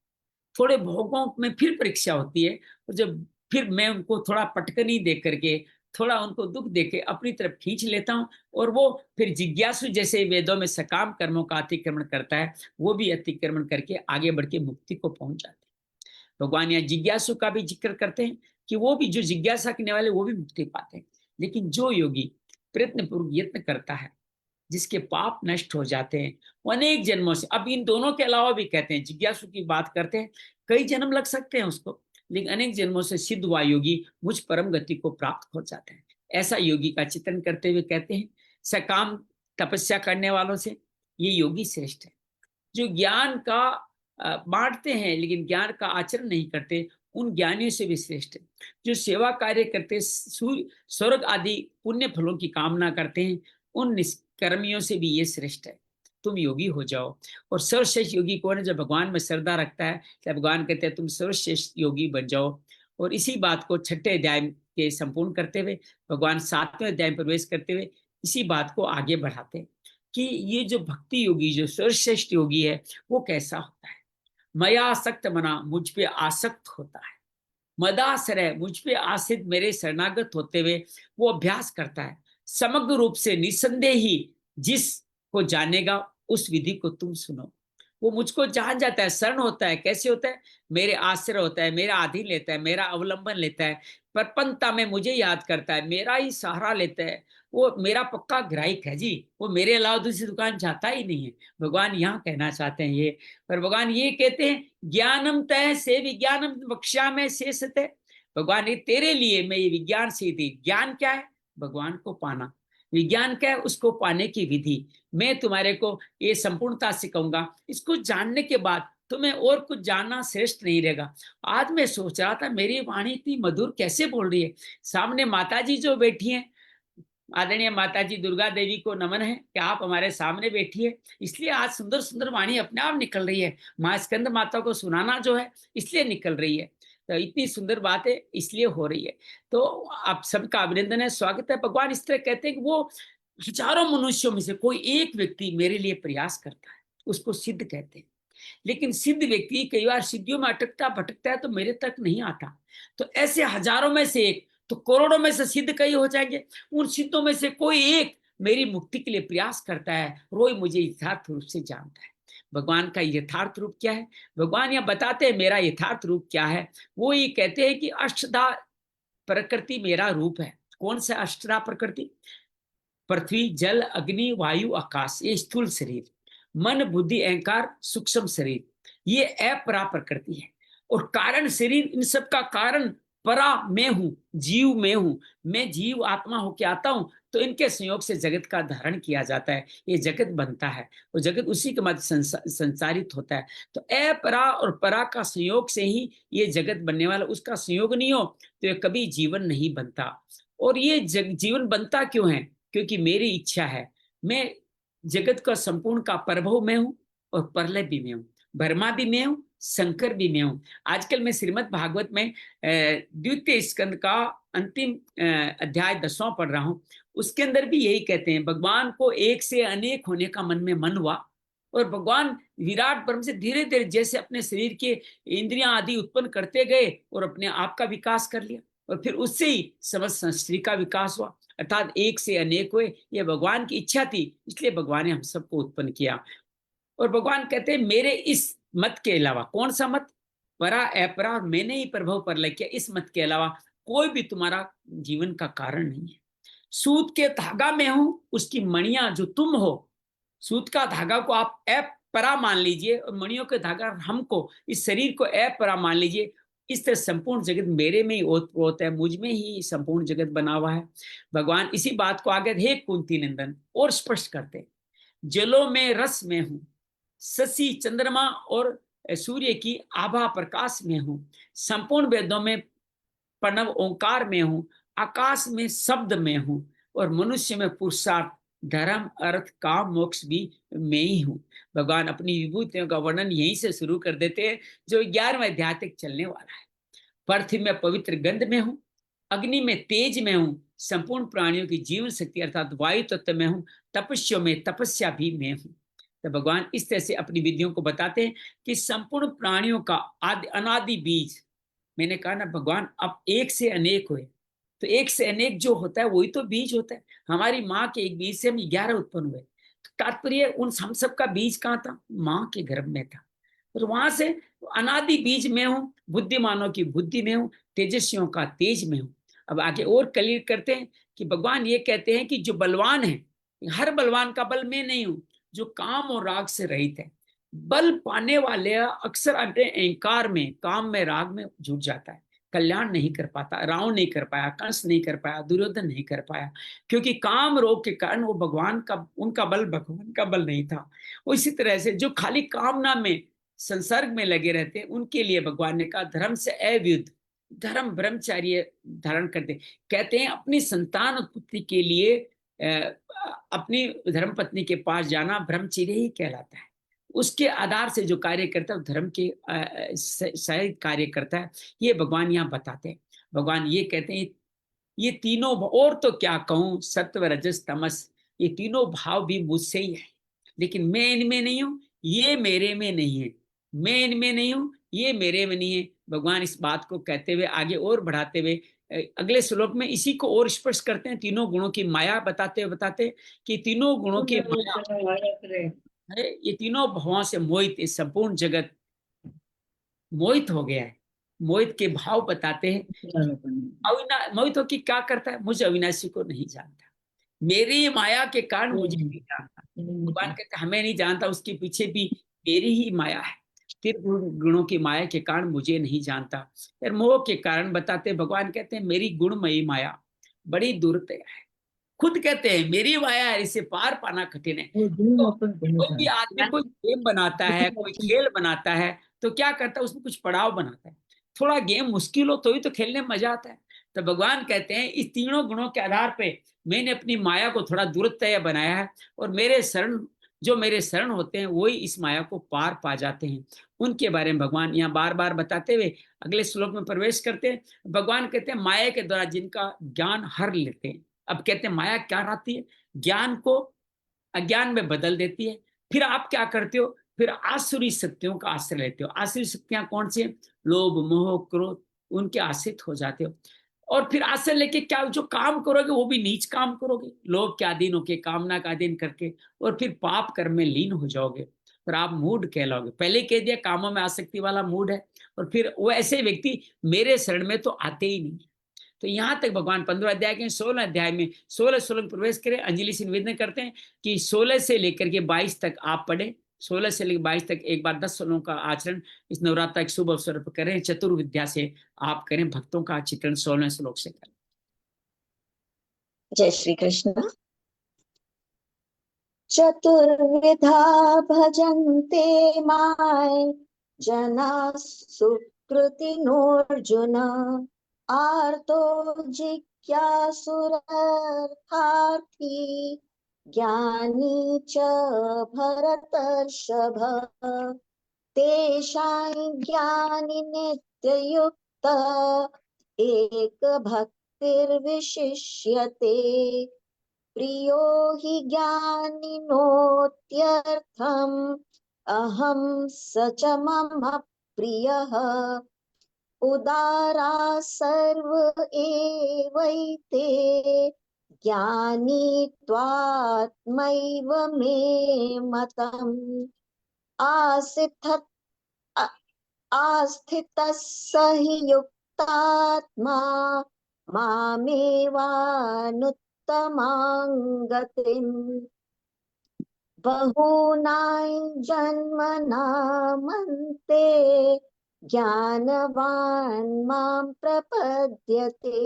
थोड़े भोगों में फिर परीक्षा होती है। और जब फिर मैं उनको थोड़ा पटकनी दे करके, थोड़ा उनको दुख देके अपनी तरफ खींच लेता हूँ, और वो फिर जिज्ञासु जैसे वेदों में सकाम कर्मों का अतिक्रमण करता है, वो भी अतिक्रमण करके आगे बढ़ के मुक्ति को पहुंच जाते हैं। भगवान यहाँ जिज्ञासु का भी जिक्र करते हैं कि वो भी, जो जिज्ञासा करने वाले वो भी मुक्ति पाते हैं। लेकिन जो योगी प्रयत्न पूर्वक यत्न करता है, जिसके पाप नष्ट हो जाते हैं, वो अनेक जन्मों से, अब इन दोनों के अलावा भी कहते हैं, जिज्ञासु की बात करते हैं, कई जन्म लग सकते हैं उसको, लेकिन अनेक जन्मों से सिद्ध हुआ योगी मुझ परम गति को प्राप्त हो जाते हैं। ऐसा योगी का चिंतन करते हुए कहते हैं, सकाम तपस्या करने वालों से ये योगी श्रेष्ठ है। जो ज्ञान का बांटते हैं लेकिन ज्ञान का आचरण नहीं करते, उन ज्ञानियों से भी श्रेष्ठ है। जो सेवा कार्य करते, स्वर्ग आदि पुण्य फलों की कामना करते हैं, उन निष्कर्मियों से भी ये श्रेष्ठ है। तुम योगी हो जाओ। और सर्वश्रेष्ठ योगी कौन है? जो भगवान में श्रद्धा रखता है, तो भगवान कहते हैं तुम सर्वश्रेष्ठ योगी बन जाओ। और इसी बात को छठे अध्याय के संपूर्ण करते हुए भगवान सातवें अध्याय में प्रवेश करते हुए इसी बात को आगे बढ़ाते हैं कि ये जो भक्ति योगी, जो सर्वश्रेष्ठ योगी है, वो कैसा होता है। मया आसक्त मना, मुझ पे आसक्त होता है। मदाश्रय, मुझ पे आश्रित मेरे शरणागत होते हुए वो अभ्यास करता है। समग्र रूप से निसंदेह ही जिसको जानेगा उस विधि को तुम सुनो। वो मुझको जान जाता है, शरण होता है। कैसे होता है? मेरे आश्रय होता है, मेरा अधीन लेता है, मेरा अवलंबन लेता है, प्रपन्नता में मुझे याद करता है, मेरा ही सहारा लेता है। वो मेरा पक्का ग्राहक है जी, वो मेरे अलावा दूसरी दुकान जाता ही नहीं है। भगवान यहाँ कहना चाहते हैं ये। पर भगवान ये कहते हैं, ज्ञानम तय से विज्ञानम वक्ष्या में शेषते। भगवान ये तेरे लिए मैं ये विज्ञान से दी। ज्ञान क्या है? भगवान को पाना। विज्ञान क्या है? उसको पाने की विधि। मैं तुम्हारे को ये संपूर्णता सिखाऊंगा। इसको जानने के बाद तुम्हें और कुछ जानना श्रेष्ठ नहीं रहेगा। आज मैं सोच रहा था, मेरी वाणी इतनी मधुर कैसे बोल रही है। सामने माता जी जो बैठी हैं, आदरणीय माता जी दुर्गा देवी को नमन है कि आप हमारे सामने बैठी है, इसलिए आज सुंदर सुंदर वाणी अपने आप निकल रही है। माँ स्कंद माता को सुनाना जो है इसलिए निकल रही है। तो इतनी सुंदर बात है, इसलिए हो रही है। तो आप सबका अभिनंदन है, स्वागत है। भगवान इस तरह कहते हैं कि वो हजारों मनुष्यों में से कोई एक व्यक्ति मेरे लिए प्रयास करता है, उसको सिद्ध कहते हैं। लेकिन सिद्ध व्यक्ति कई बार सिद्धियों में अटकता भटकता है तो मेरे तक नहीं आता। तो ऐसे हजारों में से एक, तो करोड़ों में से सिद्ध कई हो जाएंगे। उन सिद्धों में से कोई एक मेरी मुक्ति के लिए प्रयास करता है, रोज मुझे यथार्थ रूप से जानता है। भगवान का यथार्थ रूप क्या है? भगवान यह बताते हैं मेरा यथार्थ रूप क्या है। वो ये कहते हैं कि अष्टधा प्रकृति मेरा रूप है। कौन सा अष्टधा प्रकृति? पृथ्वी, जल, अग्नि, वायु, आकाश, ये स्थूल शरीर। मन, बुद्धि, अहंकार, सूक्ष्म शरीर, ये अपरा प्रकृति है। और कारण शरीर, इन सब का कारण परा मैं हूं, जीव मैं हूं। मैं जीव आत्मा होके आता हूं, तो इनके संयोग से जगत का धारण किया जाता है, ये जगत बनता है और जगत उसी के मध्य संचारित होता है। तो अपरा और परा का संयोग से ही ये जगत बनने वाला। उसका संयोग नहीं हो तो ये कभी जीवन नहीं बनता। और ये जीवन बनता क्यों है? क्योंकि मेरी इच्छा है। मैं जगत का संपूर्ण का प्रभव में हूं और प्रलय भी मैं हूं, ब्रह्मा भी मैं हूं, शंकर भी मैं हूं। आजकल मैं श्रीमद् भागवत में द्वितीय स्कंद का अंतिम अध्याय 10वां पढ़ रहा हूं। उसके अंदर भी यही कहते हैं, भगवान को एक से अनेक होने का मन में मन हुआ और भगवान विराट ब्रह्म से धीरे धीरे जैसे अपने शरीर के इंद्रियां आदि उत्पन्न करते गए और अपने आप का विकास कर लिया, और फिर उससे ही समस्त सृष्टि का विकास हुआ। अर्थात एक से अनेक हुए, ये भगवान की इच्छा थी, इसलिए भगवान ने हम सबको उत्पन्न किया। और भगवान कहते हैं मेरे इस मत के अलावा, कौन सा मत? परा अपरा, मैंने ही प्रभव पर किया, इस मत के अलावा कोई भी तुम्हारा जीवन का कारण नहीं है। सूत के धागा में हूं, उसकी मणियां जो तुम हो, सूत का धागा को आप अपरा मान लीजिए और मणियों के धागा हमको, इस शरीर को अपरा मान लीजिए। इस तरह संपूर्ण जगत मेरे में ही ओतप्रोत है, मुझ में ही संपूर्ण जगत बना हुआ है। भगवान इसी बात को आगे हे कुंती नंदन और स्पष्ट करते हैं, जलों में रस में हूं, शशि चंद्रमा और सूर्य की आभा प्रकाश में हूं, संपूर्ण वेदों में प्रणव ओंकार में हूं, आकाश में शब्द में हूं, और मनुष्य में पुरुषार्थ धर्म अर्थ काम मोक्ष भी मैं ही हूं। भगवान अपनी विभूतियों का वर्णन यहीं से शुरू कर देते हैं, जो 11वें अध्याय तक चलने वाला है। पृथ्वी में पवित्र गंध में हूं, अग्नि में तेज में हूं, संपूर्ण प्राणियों की जीवन शक्ति अर्थात वायु तत्व में हूं, तपस्या में तपस्या भी मैं हूं। तो भगवान इस तरह से अपनी विधियों को बताते हैं कि संपूर्ण प्राणियों का आदि अनादि बीज, मैंने कहा ना भगवान अब एक से अनेक हुए, तो एक से अनेक जो होता है वही तो बीज होता है। हमारी माँ के एक बीज से हम 11 उत्पन्न हुए, तो तात्पर्य उन हम सब का बीज कहाँ था? माँ के गर्भ में था। और वहां से अनादि बीज में हूं, बुद्धिमानों की बुद्धि में हूं, तेजस्वियों का तेज में हूं। अब आगे और क्लियर करते हैं कि भगवान ये कहते हैं कि जो बलवान है, हर बलवान का बल मैं नहीं हूं, जो काम और राग से रहित है। बल पाने वाले अक्सर अपने अहंकार में, काम में, राग में जुट जाता है, कल्याण नहीं कर पाता। रावण नहीं कर पाया, कंस नहीं कर पाया, दुर्योधन नहीं कर पाया, क्योंकि काम रोग के कारण वो भगवान का, उनका बल भगवान का बल नहीं था। उसी तरह से जो खाली कामना में, संसर्ग में लगे रहते हैं, उनके लिए भगवान ने कहा धर्म से अवियुद्ध धर्म ब्रह्मचार्य धारण करते। कहते हैं अपनी संतान उत्पत्ति के लिए अपनी धर्म पत्नी के पास जाना ब्रह्मचर्य ही कहलाता है। उसके आधार से जो कार्य करता है धर्म के सहित कार्य करता है, ये भगवान यहाँ बताते हैं। भगवान ये कहते हैं ये तीनों, और तो क्या कहूं, सत्व रजस तमस, ये तीनों भाव भी मुझसे ही है, लेकिन मैं इनमें नहीं हूं, ये मेरे में नहीं है। मैं इनमें नहीं हूं, ये मेरे में नहीं है। भगवान इस बात को कहते हुए आगे और बढ़ाते हुए अगले श्लोक में इसी को और स्पष्ट करते हैं, तीनों गुणों की माया बताते बताते कि तीनों गुणों की माया है, ये तीनों भावों से मोहित, ये संपूर्ण जगत मोहित हो गया है। मोहित के भाव बताते हैं। मोहित होकर क्या करता है? मुझे अविनाशी को नहीं जानता, मेरी माया के कारण मुझे नहीं जानता। भगवान कहते हमें नहीं जानता, उसके पीछे भी मेरी ही माया है। फिर गुणों की माया के कारण मुझे नहीं जानता। फिर मोह के कारण बताते भगवान कहते हैं मेरी गुणमयी माया बड़ी दूर है। खुद कहते हैं मेरी माया है, इसे पार पाना कठिन है। तो कोई भी आदमी कोई गेम बनाता है, कोई खेल बनाता है, तो क्या करता है? उसमें कुछ पड़ाव बनाता है। थोड़ा गेम मुश्किल हो तो ही तो खेलने में मजा आता है। तो भगवान कहते हैं इस तीनों गुणों के आधार पे मैंने अपनी माया को थोड़ा दूरत्य बनाया है, और मेरे शरण, जो मेरे शरण होते हैं वही इस माया को पार पा जाते हैं। उनके बारे में भगवान यहाँ बार बार बताते हुए अगले श्लोक में प्रवेश करते हैं। भगवान कहते हैं माया के द्वारा जिनका ज्ञान हर लेते हैं। अब कहते हैं माया क्या आती है? ज्ञान को अज्ञान में बदल देती है। फिर आप क्या करते हो? फिर आसुरी शक्तियों का आश्रय लेते हो। आसुरी शक्तियां कौन सी? लोभ मोह क्रोध, उनके आश्रित हो जाते हो। और फिर आश्रय लेके क्या जो काम करोगे वो भी नीच काम करोगे, लोभ के अधीन होके, कामना का अधीन करके, और फिर पाप कर्म में लीन हो जाओगे। फिर आप मूड कहलाओगे। पहले कह दिया कामों में आसक्ति वाला मूड है, और फिर वो ऐसे व्यक्ति मेरे शरण में तो आते ही नहीं। तो यहाँ तक भगवान 15 अध्याय के 16 अध्याय में 16 श्लोक प्रवेश करें। अंजलि से निवेदन करते हैं कि 16 से लेकर के 22 तक आप पढ़े। 16 से लेकर 22 तक एक बार 10 श्लोकों का आचरण इस नवरात्र के शुभ अवसर पर करें। चतुर्विद्या से आप करें, भक्तों का चित्रण 16 श्लोक से करें। जय श्री कृष्ण। चतुर्विधा भजन्ते माय जना सुकृतिनोऽर्जुन आर्तो जिज्ञासुरर्थार्थी ज्ञानी च भरतर्षभ तेषां ज्ञानी नित्ययुक्त एकभक्तिर्विशिष्यते प्रियो हि ज्ञानिनोत्यर्थम् अहं स च मम प्रियः उदारा सर्व एवैते ज्ञानी त्वात्मैव मे मतम् आस्थितः स हि युक्तात्मा मामेवानुत्तमां गतिम् बहूनां जन्मनामन्ते ज्ञानवान् मां प्रपद्यते।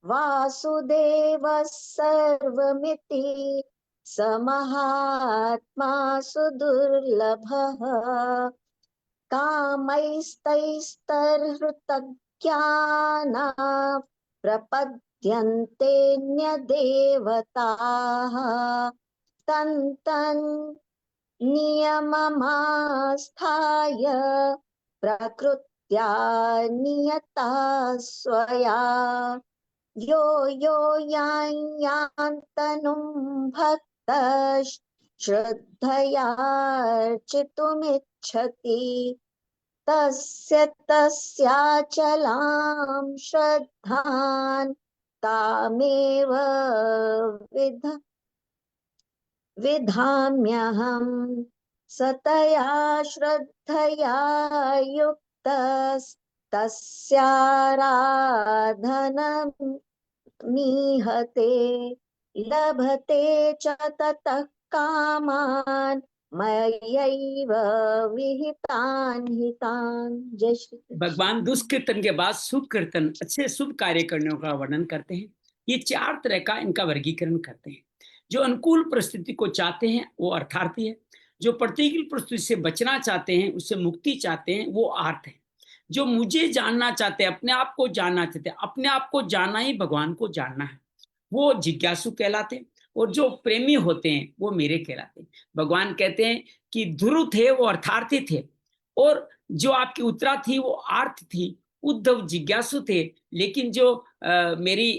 वासुदेवः सर्वमिति स महात्मा सुदुर्लभः। कामैस्तैस्तैर्हृतज्ञानाः प्रपद्यन्तेऽन्यदेवताः। तन्तन् नियममास्थाय प्रकृत्या नियता स्वया। यो यो यान्तनुं भक्तः श्रद्धयार्चितुमिच्छति तस्य तस्याचलां श्रद्धां तामेव विधाम्यहम्। सतया श्रद्धया युक्तस्तस्याराधनमीहते लभते च ततः कामान् मयैव विहितान् हितान्। जय श्री कृष्ण। भगवान दुष्कीर्तन के बाद शुभ कीर्तन, अच्छे शुभ कार्य करने का वर्णन करते हैं। ये 4 तरह का इनका वर्गीकरण करते हैं। जो अनुकूल परिस्थिति को चाहते हैं वो अर्थार्थी है। जो प्रतिकूल परिस्थिति से बचना चाहते हैं, उससे मुक्ति चाहते हैं, वो आर्थ है। जो मुझे जानना चाहते हैं, अपने आप को जानना चाहते हैं, अपने आप को जानना ही भगवान को जानना है, वो जिज्ञासु कहलाते हैं। और जो प्रेमी होते हैं वो मेरे कहलाते हैं। भगवान कहते हैं कि ध्रुव थे वो अर्थार्थी थे, और जो आपकी उत्तरा थी वो आर्थ थी। उद्धव जिज्ञासु थे, लेकिन जो मेरी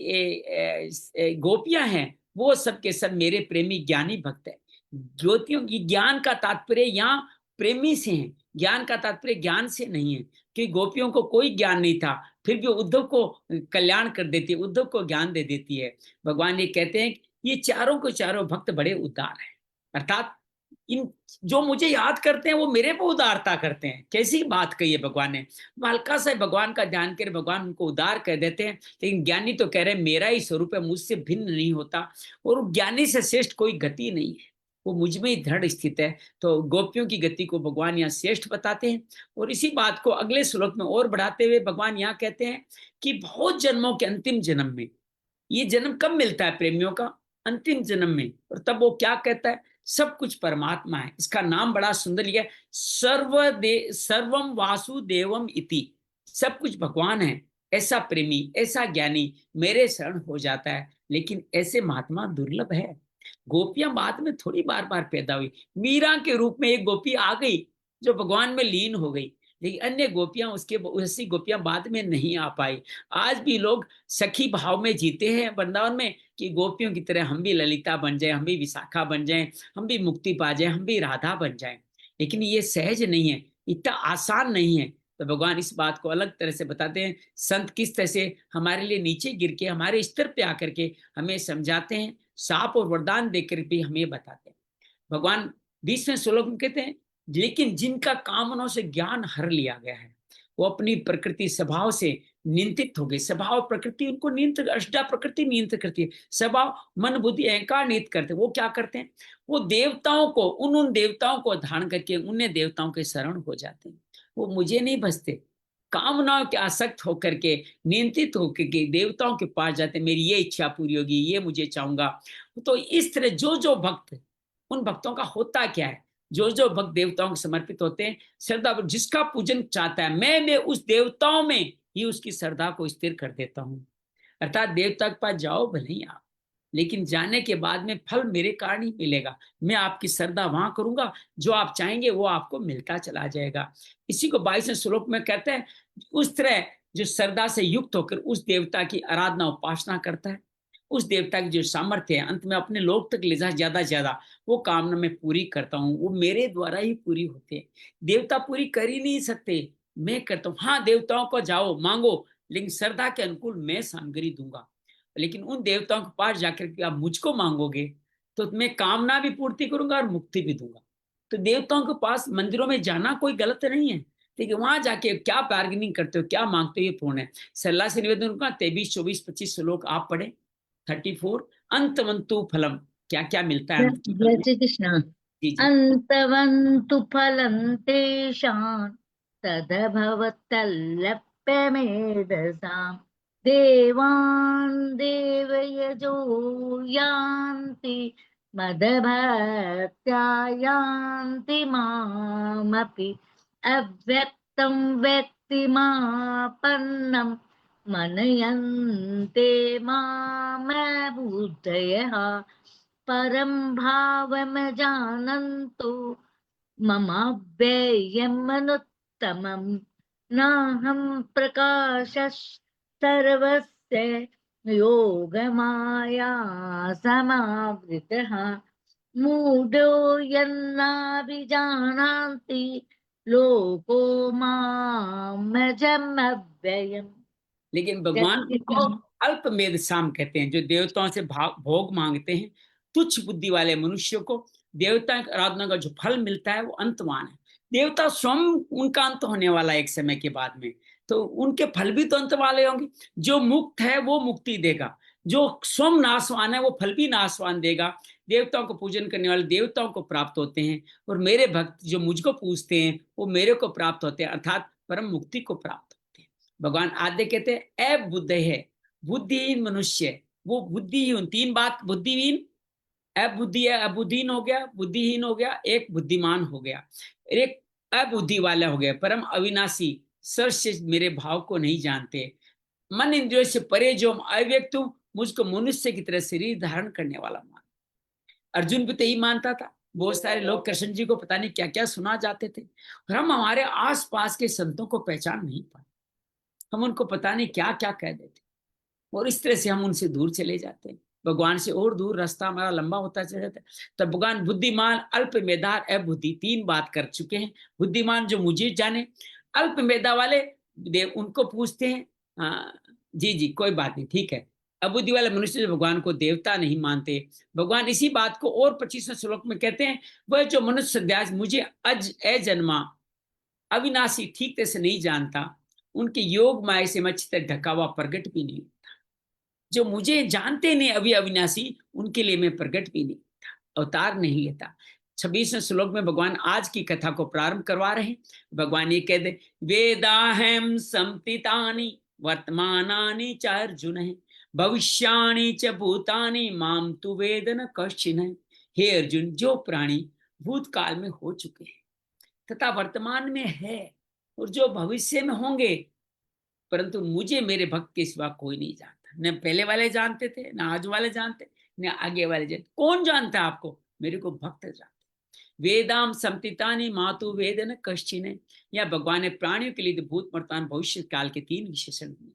गोपियां हैं वो सब के सब मेरे प्रेमी ज्ञानी भक्त है। ज्योतियों की ज्ञान का तात्पर्य यहाँ प्रेमी से है, ज्ञान का तात्पर्य ज्ञान से नहीं है। कि गोपियों को कोई ज्ञान नहीं था, फिर भी उद्धव को कल्याण कर देती है, उद्धव को ज्ञान दे देती है। भगवान ये कहते हैं ये चारों के चारों भक्त बड़े उदार हैं। अर्थात इन जो मुझे याद करते हैं वो मेरे पे उदारता करते हैं। कैसी बात कही है भगवान ने। हल्का सा भगवान का ध्यान कर भगवान उनको उदार कह देते हैं, लेकिन ज्ञानी तो कह रहे हैं मेरा ही स्वरूप है, मुझसे भिन्न नहीं होता, और ज्ञानी से श्रेष्ठ कोई गति नहीं है, वो मुझ में ही दृढ़ स्थित है। तो गोपियों की गति को भगवान यहाँ श्रेष्ठ बताते हैं। और इसी बात को अगले श्लोक में और बढ़ाते हुए भगवान यहाँ कहते हैं कि बहुत जन्मों के अंतिम जन्म में, ये जन्म कब मिलता है प्रेमियों का? अंतिम जन्म में। और तब वो क्या कहता है? सब कुछ परमात्मा है। इसका नाम बड़ा सुंदर लिखा है, सर्वम वासुदेवम इति। सब कुछ भगवान है। ऐसा प्रेमी, ऐसा ज्ञानी मेरे शरण हो जाता है। लेकिन ऐसे महात्मा दुर्लभ है। गोपियां बाद में थोड़ी बार बार पैदा हुई। मीरा के रूप में एक गोपी आ गई जो भगवान में लीन हो गई, लेकिन अन्य गोपियां उसके ऐसी गोपियां बाद में नहीं आ पाई। आज भी लोग सखी भाव में जीते हैं वृंदावन में, कि गोपियों की तरह हम भी ललिता बन जाए, हम भी विशाखा बन जाए, हम भी मुक्ति पा जाए, हम भी राधा बन जाए। लेकिन ये सहज नहीं है, इतना आसान नहीं है। तो भगवान इस बात को अलग तरह से बताते हैं। संत किस तरह से हमारे लिए नीचे गिर के हमारे स्तर पे आकर के हमें समझाते हैं, साप और वरदान देकर भी हमें बताते हैं। भगवान 20वें श्लोक में कहते हैं, लेकिन जिनका कामनाओं से ज्ञान हर लिया गया है वो अपनी प्रकृति स्वभाव से नियंत्रित हो गई। स्वभाव प्रकृति उनको नियंत्रित, अष्टा प्रकृति नियंत्रित करती है। स्वभाव मन बुद्धि अहंकार नियंत्रित करते हैं। वो क्या करते हैं? वो देवताओं को, उन देवताओं को धारण करके उन्हें देवताओं के शरण हो जाते हैं। वो मुझे नहीं बसते, कामनाओं के आसक्त होकर के, नियंत्रित होकर के देवताओं के पास जाते हैं। मेरी ये इच्छा पूरी होगी, ये मुझे चाहूंगा। तो इस तरह जो जो भक्त, उन भक्तों का होता क्या है? जो जो भक्त देवताओं को समर्पित होते हैं, श्रद्धा, जिसका पूजन चाहता है, मैं उस देवताओं में ही उसकी श्रद्धा को स्थिर कर देता हूं। अर्थात देवता के पास जाओ भले ही आप, लेकिन जाने के बाद में फल मेरे कारण ही मिलेगा। मैं आपकी श्रद्धा वहां करूंगा, जो आप चाहेंगे वो आपको मिलता चला जाएगा। इसी को 22वें श्लोक में कहते हैं, उस तरह जो श्रद्धा से युक्त होकर उस देवता की आराधना उपासना करता है, उस देवता की जो सामर्थ्य है अंत में अपने लोक तक ले जाए, ज्यादा से ज्यादा वो कामना मैं पूरी करता हूँ, वो मेरे द्वारा ही पूरी होती है। देवता पूरी कर ही नहीं सकते, मैं करता हूँ। हाँ, देवताओं को जाओ मांगो, लेकिन श्रद्धा के अनुकूल मैं सामग्री दूंगा। लेकिन उन देवताओं के पास जाकर के आप मुझको मांगोगे तो मैं कामना भी पूर्ति करूंगा और मुक्ति भी दूंगा। तो देवताओं के पास मंदिरों में जाना कोई गलत नहीं है, लेकिन वहां जाके क्या बार्गेनिंग करते हो, क्या मांगते हो, ये पूर्ण है। सलाह से निवेदन करूंगा, 23, 24, 25 श्लोक आप पढ़े। 34, अंतवंतु फलम, क्या क्या मिलता है अंत के फल जय में? श्री कृष्ण। जी जी। अंतवन्तु फलं तेषां तदभवतल्लप्यमेधसाम् देवान् देवयजो यान्ति मदभक्त्या यान्ति मामपि अव्यक्तं व्यक्तिमापन्नं मनयन्ते मामबुद्धयः परं भावमजानन्तु ममाव्ययमनुत्तमम् नाहं प्रकाशः सर्वस्य योगमाया समावृतः मूढो यन्नाभिजानाति लोको मामजमव्ययम्। लेकिन भगवान को अल्प मेधसाम कहते हैं, जो देवताओं से भोग मांगते हैं। तुच्छ बुद्धि वाले मनुष्यों को देवता की आराधना का जो फल मिलता है वो अंतवान है। देवता स्वयं उनका अंत होने वाला है एक समय के बाद में, तो उनके फल भी तो अंत वाले होंगे। जो मुक्त है वो मुक्ति देगा, जो स्वयं नाशवान है वो फल भी नाशवान देगा। देवताओं को पूजन करने वाले देवताओं को प्राप्त होते हैं, और मेरे भक्त जो मुझको पूजते हैं वो मेरे को प्राप्त होते हैं, अर्थात परम मुक्ति को प्राप्त होते हैं। भगवान आद्य कहते हैं अबुद्ध है, बुद्धिहीन मनुष्य। वो बुद्धिहीन, तीन बात, बुद्धिहीन, अबुद्धि है, अबुद्धिहीन हो गया, बुद्धिहीन हो गया, एक बुद्धिमान हो गया, एक अबुद्धि वाला हो गया। परम अविनाशी, सर्वश्रेष्ठ मेरे भाव को नहीं जानते, मन इंद्रियों से परे जो अव्यक्त हूं, मुझको मनुष्य की तरह शरीर धारण करने वाला मान। अर्जुन भी तो यही मानता था। बहुत सारे लोग कृष्ण जी को पता नहीं क्या क्या सुना जाते थे, और हम हमारे आसपास के संतों को पहचान नहीं पाए। हम उनको पता नहीं क्या क्या कह देते, और इस तरह से हम उनसे दूर चले जाते हैं। भगवान से और दूर रास्ता हमारा लंबा होता चला जाता है। तब भगवान बुद्धिमान, अल्प मेधा, अबुद्धि, तीन बात कर चुके हैं। बुद्धिमान जो मुझे जाने, अल्प मेधा वाले देव उनको पूछते हैं। जी जी कोई बात नहीं, ठीक है। अबुद्धि वाले मनुष्य जो भगवान को देवता नहीं मानते, भगवान इसी बात को और 25वें श्लोक में कहते हैं, वह जो मनुष्य सद्यास मुझे अजन्मा अविनाशी ठीक तरह से नहीं जानता, उनके योग माया से अच्छी तरह ढका हुआ प्रगट भी नहीं। जो मुझे जानते नहीं अभी अविनाशी, उनके लिए मैं प्रगट भी नहीं, अवतार नहीं लेता। 26वें श्लोक में भगवान आज की कथा को प्रारंभ करवा रहे हैं। भगवान ये कहते, वेदाहम संतितानि वर्तमानानि च अर्जुन है, भविष्याणि च भूतानि माम तु वेद न कश्चिन है। हे अर्जुन, जो प्राणी भूतकाल में हो चुके हैं तथा वर्तमान में है और जो भविष्य में होंगे, परंतु मुझे मेरे भक्त के सिवा कोई नहीं जानता। न पहले वाले जानते थे, न आज वाले जानते, न आगे वाले जानते। कौन जानता है आपको? मेरे को भक्त जानते। वेदाम संतितानि मातु वेद न कश्चिन। या भगवान ने प्राणियों के लिए भूत वर्तमान भविष्य काल के तीन विशेषण दिए,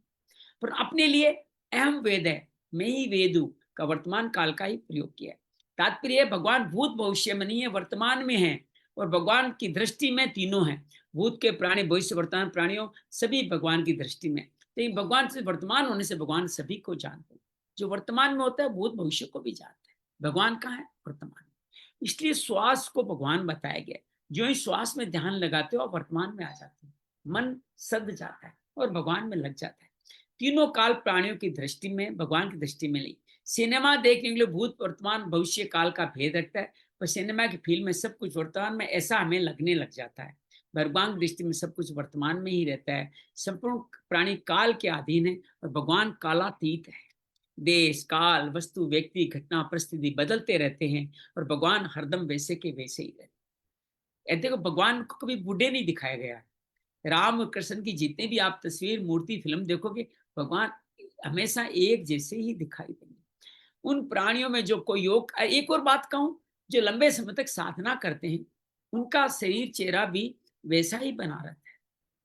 पर अपने लिए अहम वेद है, मैं ही वेदू का वर्तमान काल का ही प्रयोग किया है। तात्पर्य भगवान भूत भविष्य में नहीं है, वर्तमान में है, और भगवान की दृष्टि में तीनों है। भूत के प्राणी, भविष्य वर्तमान प्राणियों, सभी भगवान की दृष्टि में। लेकिन भगवान से वर्तमान होने से भगवान सभी को जानते हैं। जो वर्तमान में होता है भूत भविष्य को भी जानते हैं। भगवान कहाँ है? वर्तमान में। इसलिए श्वास को भगवान बताया गया। जो ही श्वास में ध्यान लगाते हो आप वर्तमान में आ जाते हो, मन सद जाता है और भगवान में लग जाता है। तीनों काल प्राणियों की दृष्टि में, भगवान की दृष्टि में नहीं। सिनेमा देखने के लिए भूत वर्तमान भविष्य काल का भेद रखता है, पर सिनेमा की फिल्म में सब कुछ वर्तमान में ऐसा हमें लगने लग जाता है। भगवान की दृष्टि में सब कुछ वर्तमान में ही रहता है। संपूर्ण प्राणी काल के अधीन है और भगवान कालातीत है। देश काल वस्तु व्यक्ति घटना परिस्थिति बदलते रहते हैं और भगवान हरदम वैसे के वैसे ही रहते हैं। देखो भगवान को कभी बूढ़े नहीं दिखाया गया है। राम कृष्ण की जितने भी आप तस्वीर मूर्ति फिल्म देखोगे, भगवान हमेशा एक जैसे ही दिखाई देंगे। उन प्राणियों में जो कोई योग, एक और बात कहूं, जो लंबे समय तक साधना करते हैं उनका शरीर चेहरा भी वैसा ही बना रहता है,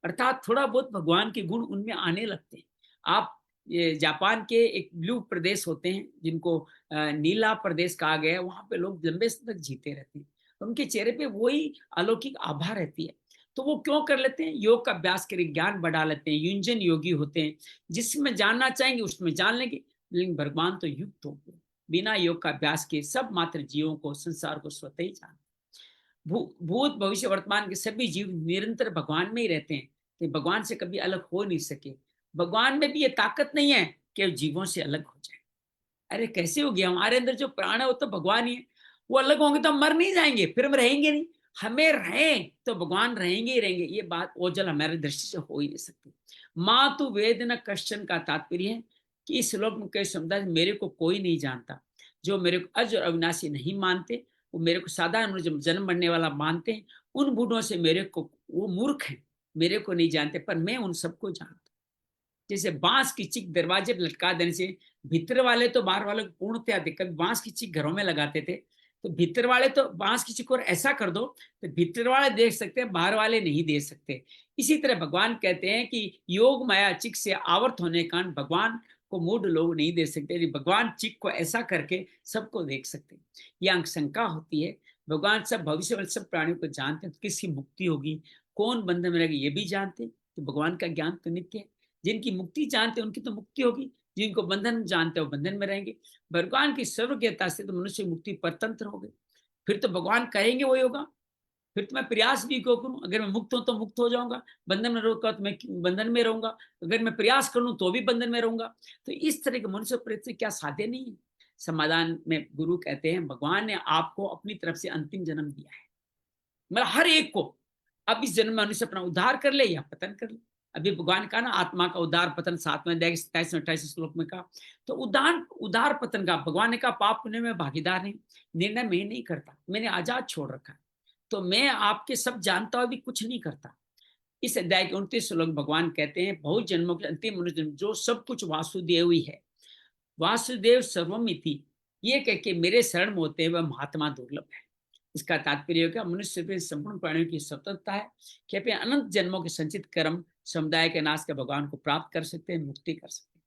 अर्थात थोड़ा बहुत भगवान के गुण उनमें आने लगते हैं। आप ये जापान के एक ब्लू प्रदेश होते हैं जिनको नीला प्रदेश कहा गया है, वहां पे लोग लंबे समय तक जीते रहते हैं, उनके चेहरे पे वही अलौकिक आभा रहती है। तो वो क्यों कर लेते हैं? योग का अभ्यास करके ज्ञान बढ़ा लेते हैं, युंजन योगी होते हैं, जिसमें जानना चाहेंगे उसमें जान लेंगे। लेकिन भगवान तो युक्त हो गए, बिना योग का अभ्यास के सब मात्र जीवों को, संसार को स्वतः ही जानते। भूत भविष्य वर्तमान के सभी जीव निरंतर भगवान में ही रहते हैं, तो भगवान से कभी अलग हो नहीं सके। भगवान में भी ये ताकत नहीं है कि जीवों से अलग हो जाए। अरे कैसे हो गया? हमारे अंदर जो प्राण है वो तो भगवान ही है, वो अलग होंगे तो हम मर नहीं जाएंगे, फिर हम रहेंगे नहीं। हमें रहें तो भगवान रहेंगे ही रहेंगे, ये बात ओझल हमारी दृष्टि से हो ही नहीं सकती। माँ तो वेद न कश्चन का तात्पर्य है कि इस श्लोक में कई शब्द है, मेरे को कोई नहीं जानता। जो मेरे को अज और अविनाशी नहीं मानते, वो मेरे को साधारण जन्म बनने वाला मानते हैं, उन बूढ़ों से मेरे को, वो मूर्ख हैं, मेरे को नहीं जानते, पर मैं उन सबको जानता हूँ। जैसे बांस की चिक दरवाजे पर लटका देने से भीतर वाले तो बाहर वाले को पूर्णतया दिक्कत, कभी बांस की चिक घरों में लगाते थे, तो भीतर वाले तो बांस की चिक और ऐसा कर दो तो भीतर वाले देख सकते हैं, बाहर वाले नहीं देख सकते। इसी तरह भगवान कहते हैं कि योग माया चिक से आवर्त होने के कारण भगवान को मूढ़ लोग नहीं देख सकते, यदि भगवान चिक को ऐसा करके सबको देख सकते। यह शंका होती है, भगवान सब भविष्य वाले सब प्राणियों को जानते हैं, तो किसकी मुक्ति होगी, कौन बंधन में रहेगा, ये भी जानते। तो भगवान का ज्ञान तो नित्य है, जिनकी मुक्ति जानते हैं उनकी तो मुक्ति होगी, जिनको बंधन जानते हो बंधन में रहेंगे। भगवान की सर्वज्ञता से तो मनुष्य मुक्ति परतंत्र हो गए, फिर तो भगवान करेंगे वही होगा। फिर तो मैं प्रयास भी क्यों करूं, अगर मैं मुक्त हूं तो मुक्त हो जाऊंगा, बंधन में रहूंगा तो मैं बंधन में रहूंगा, अगर मैं प्रयास करूं तो भी बंधन में रहूंगा। तो इस तरह के मनुष्य प्रयत्न क्या साध्य नहीं है। समाधान में गुरु कहते हैं, भगवान ने आपको अपनी तरफ से अंतिम जन्म दिया है, मतलब हर एक को। अब इस जन्म में मनुष्य अपना उद्धार कर ले या पतन कर ले। अभी भगवान का ना आत्मा का उद्धार पतन 7वें अध्याय 27 28 श्लोक में कहा। तो उद्धार पतन का भगवान ने कहा पाप पुण्य में भागीदार नहीं, निर्णय मैं नहीं करता, मैंने आजाद छोड़ रखा है। तो मैं आपके सब जानता हुआ भी कुछ नहीं करता। इस अध्याय के 29 श्लोक भगवान कहते हैं, बहुत जन्मों के अंतिम मनुष्य जन्म जो सब कुछ वासुदेव ही है, वासुदेव सर्वमिति, ये कह के मेरे शरण में होते हुए महात्मा दुर्लभ है। इसका तात्पर्य क्या, मनुष्य पे संपूर्ण प्राणियों की स्वतंत्रता है कि अपने अनंत जन्मों के संचित कर्म समुदाय के नाश के भगवान को प्राप्त कर सकते हैं, मुक्ति कर सकते हैं।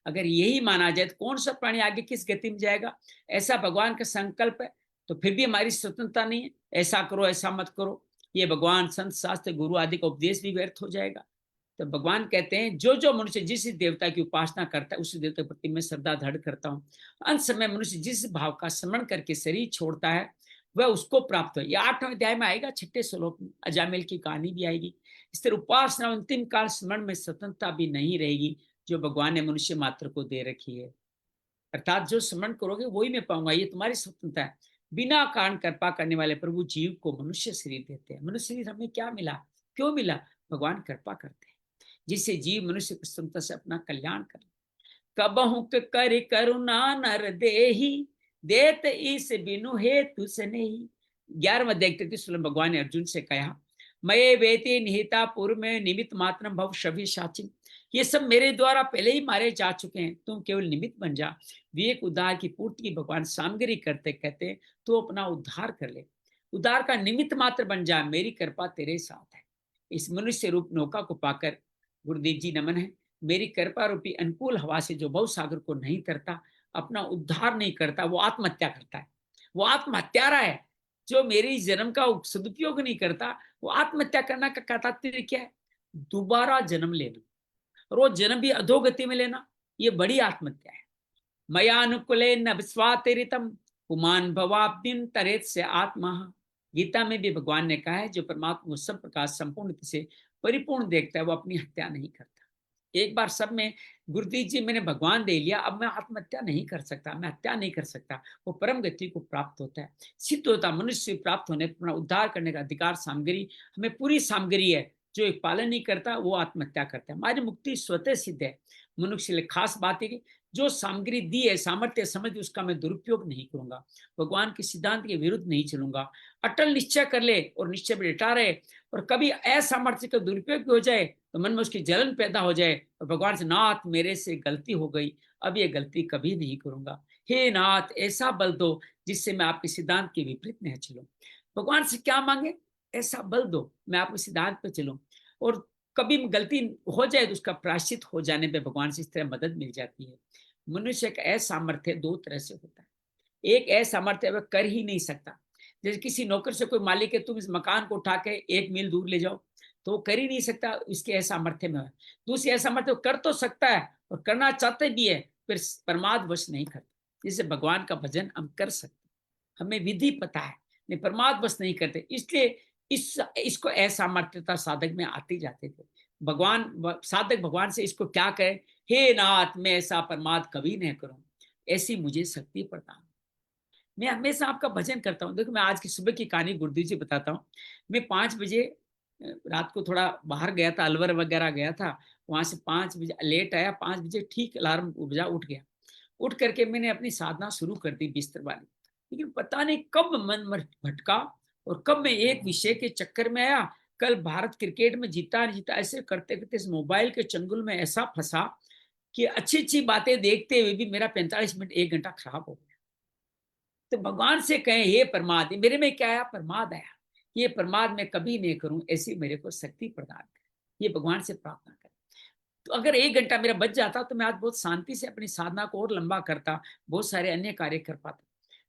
अगर यही माना जाए तो कौन सा प्राणी आगे किस गति में जाएगा, ऐसा भगवान का संकल्प है, तो फिर भी हमारी स्वतंत्रता नहीं है, ऐसा करो ऐसा मत करो, ये भगवान संत शास्त्र गुरु आदि का उपदेश भी व्यर्थ हो जाएगा। तो भगवान कहते हैं, जो जो मनुष्य जिस देवता की उपासना करता है उस देवता के प्रति मैं श्रद्धा दृढ़ करता हूँ। अंत समय मनुष्य जिस भाव का स्मरण करके शरीर छोड़ता है वह उसको प्राप्त हो। यह 8वें अध्याय में आएगा, 6ठे श्लोक में अजामिल की कहानी भी आएगी। इस तरह उपासना अंतिम काल स्मरण में स्वतंत्रता भी नहीं रहेगी जो भगवान ने मनुष्य मात्र को दे रखी है। अर्थात जो स्मरण करोगे वही मैं पाऊंगा, ये तुम्हारी स्वतंत्रता है। बिना कारण कृपा करने वाले प्रभु जीव को मनुष्य शरीर देते हैं। मनुष्य शरीर हमें क्या मिला, क्यों मिला, भगवान कृपा करते हैं, जिससे जीव मनुष्य की स्वतंत्रता से अपना कल्याण करे। कबहु कर करुणा नर देही, देत इस बिनु हेतु स्नेही। 11वां अध्याय भगवान ने अर्जुन से कहा, मये वेते निहिता पूर्व में निमित्त मात्र भव शवि साचिन, ये सब मेरे द्वारा पहले ही मारे जा चुके हैं, तुम केवल निमित्त बन जा। विवेक उद्धार की पूर्ति की भगवान सामग्री करते कहते तो अपना उद्धार कर ले, उद्धार का निमित्त मात्र बन जा, मेरी कृपा तेरे साथ है। इस मनुष्य रूप नौका को पाकर गुरुदेव जी नमन है। मेरी कृपा रूपी अनुकूल हवा से जो भव सागर को नहीं करता, अपना उद्धार नहीं करता, वो आत्महत्या करता है, वो आत्महत्यारा है। जो मेरी जन्म का सदुपयोग नहीं करता, वो आत्महत्या करना का तात्पर्य क्या है, दोबारा जन्म लेना, और वो जन्म भी अधोगति में लेना, ये बड़ी आत्महत्या है। मयानुकुले न स्वातिरितम पुमान भवाब्दिन तरेत से आत्मा। गीता में भी भगवान ने कहा है, जो परमात्मा को सब प्रकार संपूर्ण से परिपूर्ण देखता है वो अपनी हत्या नहीं करता। एक बार सब में गुरुदेव जी मैंने भगवान दे लिया, अब मैं आत्महत्या नहीं कर सकता, मैं हत्या नहीं कर सकता, वो परम गति को प्राप्त होता है, सिद्ध होता। मनुष्य प्राप्त होने पर उद्धार करने का अधिकार सामग्री हमें पूरी सामग्री है, जो एक पालन नहीं करता वो आत्महत्या करता है। हमारी मुक्ति स्वतः सिद्ध है। मनुष्य के लिए खास बात है कि जो सामग्री दी है, सामर्थ्य समझ, उसका मैं दुरुपयोग नहीं करूंगा, भगवान के सिद्धांत के विरुद्ध नहीं चलूंगा। अटल निश्चय कर ले और निश्चय पर डटा रहे, और कभी असामर्थ्य का दुरुपयोग हो जाए तो मन में उसकी जलन पैदा हो जाए, और भगवान से, नाथ मेरे से गलती हो गई, अब ये गलती कभी नहीं करूंगा, हे नाथ ऐसा बल दो जिससे मैं आपके सिद्धांत के विपरीत नहीं चलूं। भगवान से क्या मांगे, ऐसा बल दो मैं आपके सिद्धांत पे चलूं। और कभी गलती हो जाए तो उसका प्रायश्चित हो जाने पे भगवान से इस तरह मदद मिल जाती है। मनुष्य का असामर्थ्य दो तरह से होता है। एक असामर्थ्य वह कर ही नहीं सकता, जैसे किसी नौकर से कोई मालिक है, तुम इस मकान को उठा के 1 मील दूर ले जाओ, तो वो कर ही नहीं सकता, इसके असामर्थ्य में है। दूसरी असामर्थ्य कर तो सकता है और करना चाहते भी है, फिर प्रमादवश नहीं करता। जैसे भगवान का भजन हम कर सकते, हमें विधि पता है, नहीं प्रमादवश नहीं करते, इसलिए इसको असामर्थ्यता साधक में आती जाते थे। भगवान साधक भगवान से इसको क्या कहे, हे नाथ मैं ऐसा प्रमाद कभी नहीं करूं, ऐसी मुझे शक्ति प्रदान। मैं हमेशा आपका भजन करता हूँ। देखो मैं आज की सुबह की कहानी गुरुदेव जी बताता हूँ। मैं 5 बजे रात को थोड़ा बाहर गया था, अलवर वगैरह गया था। वहां से 5 बजे लेट आया, 5 बजे ठीक अलार्म बजा, उठ गया। उठ करके मैंने अपनी साधना शुरू कर दी बिस्तर वाली। लेकिन पता नहीं कब मन भटका और कब मैं एक विषय के चक्कर में आया। कल भारत क्रिकेट में जीता नहीं जीता, ऐसे करते करते इस मोबाइल के चंगुल में ऐसा फंसा कि अच्छी अच्छी बातें देखते हुए भी मेरा 45 मिनट 1 घंटा खराब हो गया। तो भगवान से कहें, हे प्रमाद, मेरे में क्या आया? प्रमाद आया। ये प्रमाद मैं कभी नहीं करूं, ऐसी मेरे को शक्ति प्रदान कर। ये भगवान से प्रार्थना करें। तो अगर 1 घंटा मेरा बच जाता तो मैं आज बहुत शांति से अपनी साधना को और लंबा करता, बहुत सारे अन्य कार्य कर पाता।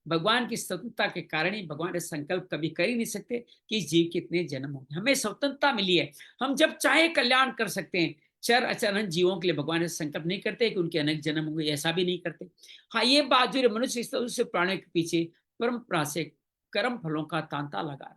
भगवान की स्वतंत्रता के कारण ही भगवान ने संकल्प कभी कर ही नहीं सकते कि इस जीव के इतने जन्म होंगे। हमें स्वतंत्रता मिली है, हम जब चाहे कल्याण कर सकते हैं। चर अचर अनंत जीवों के लिए भगवान ने संकल्प नहीं करते कि उनके अनेक जन्म होंगे, ऐसा भी नहीं करते। हाँ, ये बात जो मनुष्य से प्राणियों के पीछे परंपरा से कर्म फलों का तांता लगा,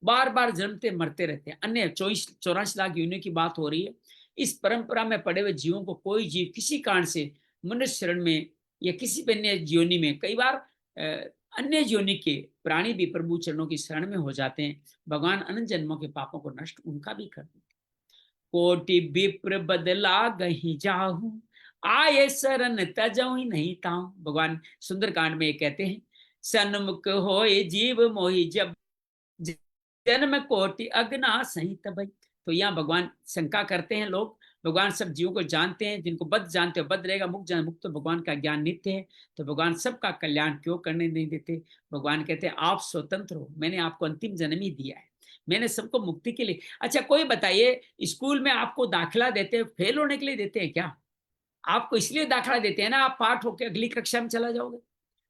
बार बार जन्मते मरते रहते हैं। अन्य 24-84 लाख योनियों की बात हो रही है। इस परंपरा में पड़े हुए जीवों को कोई जीव किसी कारण से मनुष्य शरण में या किसी भी अन्य योनि में, कई बार अन्य योनि के प्राणी भी प्रभु चरणों की शरण में हो जाते हैं। भगवान अनंत जन्मों के पापों को नष्ट उनका भी कर देते। कोटि विप्र बदला गही जाहू, आये शरण तजऊ ही नहीं ताऊ। भगवान सुंदरकांड में ये कहते हैं, सन्मुख होए जीव मोहि जब जन्म कोटि अग्ना सहित भई। तो यहाँ भगवान शंका करते हैं लोग। भगवान सब जीवों को जानते हैं, जिनको बद्ध जानते हो बद्ध रहेगा, मुक्त जान मुक्त। तो भगवान का ज्ञान नित्य है, तो भगवान सबका कल्याण क्यों करने नहीं देते? भगवान कहते हैं आप स्वतंत्र हो, मैंने आपको अंतिम जन्म ही दिया है, मैंने सबको मुक्ति के लिए। अच्छा कोई बताइए, स्कूल में आपको दाखिला देते हैं फेल होने के लिए देते हैं क्या? आपको इसलिए दाखिला देते हैं ना, आप पाठ होकर अगली कक्षा में चला जाओगे।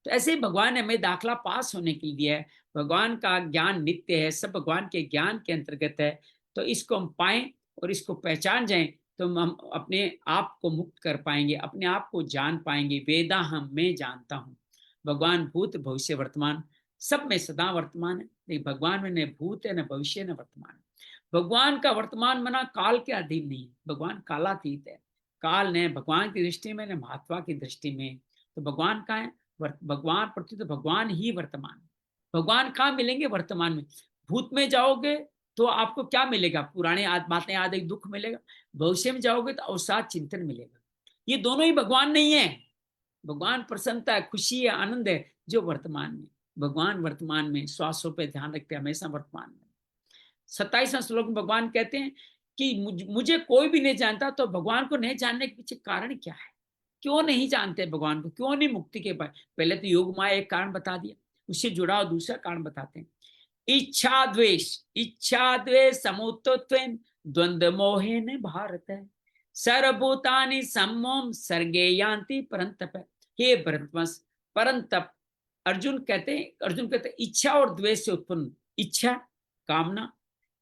तो ऐसे ही भगवान ने हमें दाखिला पास होने के लिए दिया है। भगवान का ज्ञान नित्य है, सब भगवान के ज्ञान के अंतर्गत है। तो इसको हम पाएं और इसको पहचान जाएं तो हम अपने आप को मुक्त कर पाएंगे, अपने आप को जान पाएंगे। वेदा हम मैं जानता हूँ, भगवान भूत भविष्य वर्तमान सब में सदा वर्तमान है। लेकिन भगवान में न भूत है, न भविष्य, न वर्तमान है। भगवान का वर्तमान मना काल के अधीन नहीं है, भगवान कालातीत है। काल ने भगवान की दृष्टि में, न महात्मा की दृष्टि में। तो भगवान का है भगवान प्रति, तो भगवान ही वर्तमान। भगवान कहाँ मिलेंगे? वर्तमान में। भूत में जाओगे तो आपको क्या मिलेगा? पुराने बातें याद, एक दुख मिलेगा। भविष्य में जाओगे तो अवसाद चिंतन मिलेगा। ये दोनों ही भगवान नहीं है। भगवान प्रसन्नता है, खुशी है, आनंद है जो वर्तमान में। भगवान वर्तमान में श्वासों पे ध्यान रखते हैं, हमेशा वर्तमान में। 27वां श्लोक में भगवान कहते हैं कि मुझे कोई भी नहीं जानता। तो भगवान को नहीं जानने के पीछे कारण क्या है? क्यों नहीं जानते भगवान को? क्यों नहीं मुक्ति के पाए? पहले तो योग माया एक कारण बता दिया, उससे जुड़ा हुआ दूसरा कारण बताते हैं। इच्छा द्वेष समुत्थत्वेन द्वंद्व मोहेन भारत है, सर्वभूतानि सम्मोम सर्गे यान्ति परंतप। हे भरतवंश, परंतप अर्जुन कहते हैं इच्छा और द्वेष से उत्पन्न, इच्छा कामना,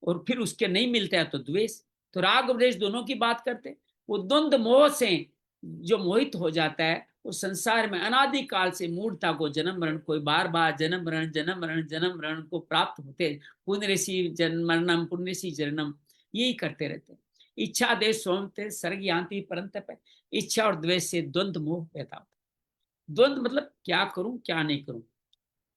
और फिर उसके नहीं मिलता है तो द्वेष। तो राग और द्वेष दोनों की बात करते हैं। वो द्वंद्व मोह से जो मोहित हो जाता है, वो संसार में अनादि काल से मूढ़ता को जन्म मरण, कोई बार बार जन्म मरण जन्म मरण जन्म मरण को प्राप्त होते, पुण्यसी जन्म मरणम पुण्यसी जन्म, यही करते रहते हैं। इच्छा देश सोमते सर्ग यान्ति परंतप। इच्छा और द्वेष से द्वंद्व मोह पैदा होता है। द्वंद्व मतलब क्या करूं क्या नहीं करूं,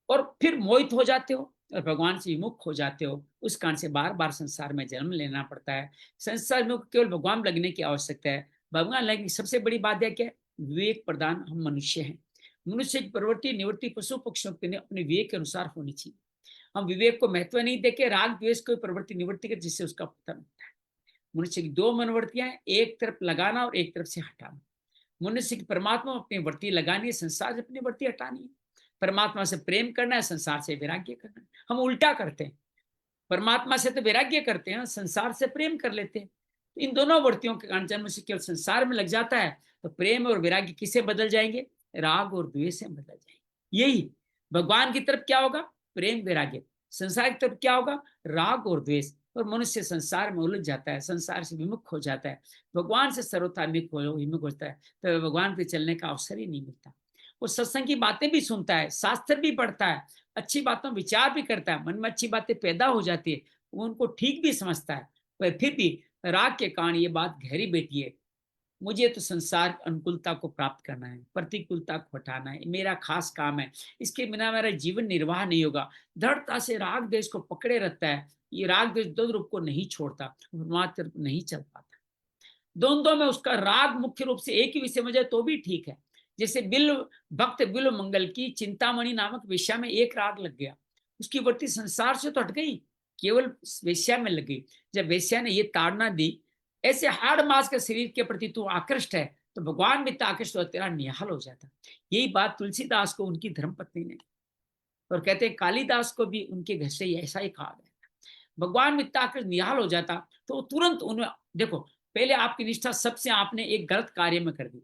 और फिर मोहित हो जाते हो और भगवान से विमुख हो जाते हो। उस कारण से बार बार संसार में जन्म लेना पड़ता है। संसार में केवल भगवान लगने की आवश्यकता है। भगवान लगने की सबसे बड़ी बात है क्या? विवेक प्रदान। हम मनुष्य हैं, मनुष्य की प्रवृत्ति निवृत्ति पशु पक्षियों के अपने विवेक के अनुसार होनी चाहिए। हम विवेक को महत्व नहीं देके राग द्वेष को प्रवृत्ति निवृत्ति कर, जिससे उसका पतन होता है। मनुष्य की 2 मनोवृत्तियां, एक तरफ लगाना और एक तरफ से हटाना। मनुष्य की परमात्मा अपनी वृत्ति लगानी है, संसार से अपनी वृत्ति हटानी है। परमात्मा से प्रेम करना है, संसार से वैराग्य करना है। हम उल्टा करते हैं, परमात्मा से तो वैराग्य करते हैं, संसार से प्रेम कर लेते हैं। तो इन दोनों वृत्तियों के कारण जब मनुष्य केवल संसार में लग जाता है तो प्रेम और वैराग्य किसे बदल जाएंगे? राग और द्वेष से बदल जाएंगे। यही भगवान की तरफ क्या होगा? प्रेम वैराग्य। संसार की तरफ क्या होगा? राग और द्वेष। और मनुष्य संसार में उलझ जाता है, संसार से विमुख हो जाता है, भगवान से सर्वथा विमुख होता है। तो भगवान पे चलने का अवसर ही नहीं मिलता। वो सत्संग की बातें भी सुनता है, शास्त्र भी पढ़ता है, अच्छी बातों विचार भी करता है, मन में अच्छी बातें पैदा हो जाती है, वो उनको ठीक भी समझता है, पर फिर भी राग के कारण ये बात गहरी बैठी है। मुझे तो संसार अनुकूलता को प्राप्त करना है, प्रतिकूलता को हटाना है, मेरा खास काम है, इसके बिना मेरा जीवन निर्वाह नहीं होगा। दृढ़ता से राग द्वेष को पकड़े रहता है, ये राग द्वेष दो रूप को नहीं छोड़ता, परमात्मा तरफ नहीं चल पाता। दोनों में उसका राग मुख्य रूप से एक ही विषय में जाए तो भी ठीक है। जैसे भक्त बिल्व मंगल की चिंतामणि नामक वेश्या में एक राग लग गया, उसकी वृत्ति संसार से तो हट गई, केवल वेश्या में लग गई। जब वेश्या ने ये ताड़ना दी, ऐसे हाड़ मास के शरीर के प्रति तू आकृष्ट है, तो भगवान भी आकृष्ट हो, तेरा निहाल हो जाता। यही बात तुलसीदास को उनकी धर्मपत्नी ने, और कहते हैं कालिदास को भी उनके घर से ऐसा ही कहा गया। भगवान में आकृष्ट निहाल हो जाता तो तुरंत उन्हें, देखो पहले आपकी निष्ठा सबसे आपने एक गलत कार्य में कर दी,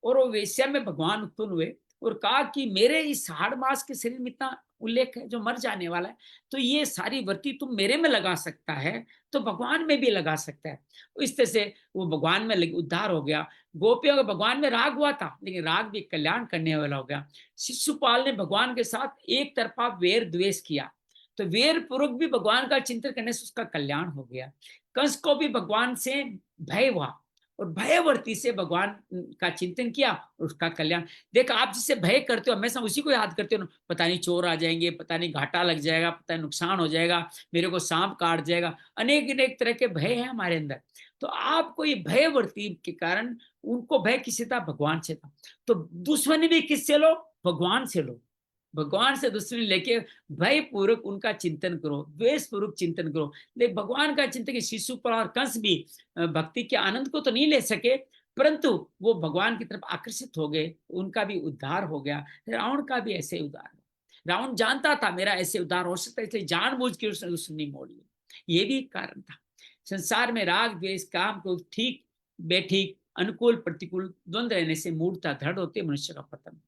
और वो वेश्या में भगवान उत्पन्न हुए और कहा कि मेरे इस हाड़ मास के शरीर में इतना उल्लेख है जो मर जाने वाला है, तो ये सारी वृत्ति तुम मेरे में लगा सकता है तो भगवान में भी लगा सकता है। इस तरह से वो भगवान में उद्धार हो गया। गोपियों का भगवान में राग हुआ था, लेकिन राग भी कल्याण करने वाला हो गया। शिशुपाल ने भगवान के साथ एक तरफा वेर द्वेष किया, तो वेर पूर्वक भी भगवान का चिंतन करने से उसका कल्याण हो गया। कंस को भी भगवान से भय हुआ और भयवर्ती से भगवान का चिंतन किया और उसका कल्याण। देखा, आप जिससे भय करते हो हमेशा उसी को याद करते हो, पता नहीं चोर आ जाएंगे, पता नहीं घाटा लग जाएगा, पता नहीं नुकसान हो जाएगा, मेरे को सांप काट जाएगा, अनेक अनेक तरह के भय है हमारे अंदर। तो आपको ये भयवर्ती के कारण, उनको भय किससे था? भगवान से था। तो दुश्मनी भी किससे लो? भगवान से लो। भगवान से दुश्मनी लेके भय पूर्वक उनका चिंतन करो, द्वेष पूर्वक चिंतन करो। लेकिन भगवान का चिंतन, शिशुपाल और कंस भी भक्ति के आनंद को तो नहीं ले सके, परंतु वो भगवान की तरफ आकर्षित हो गए, उनका भी उद्धार हो गया। रावण का भी ऐसे उद्धार हो। रावण जानता था मेरा ऐसे उद्धार हो सकता है, इसलिए जानबूझ के उसने दुश्मनी मोड़ ली। ये भी कारण था। संसार में राग द्वेष काम को ठीक बेठीक, अनुकूल प्रतिकूल द्वंद्व रहने से मूर्खता दृढ़ होते, मनुष्य का पतन।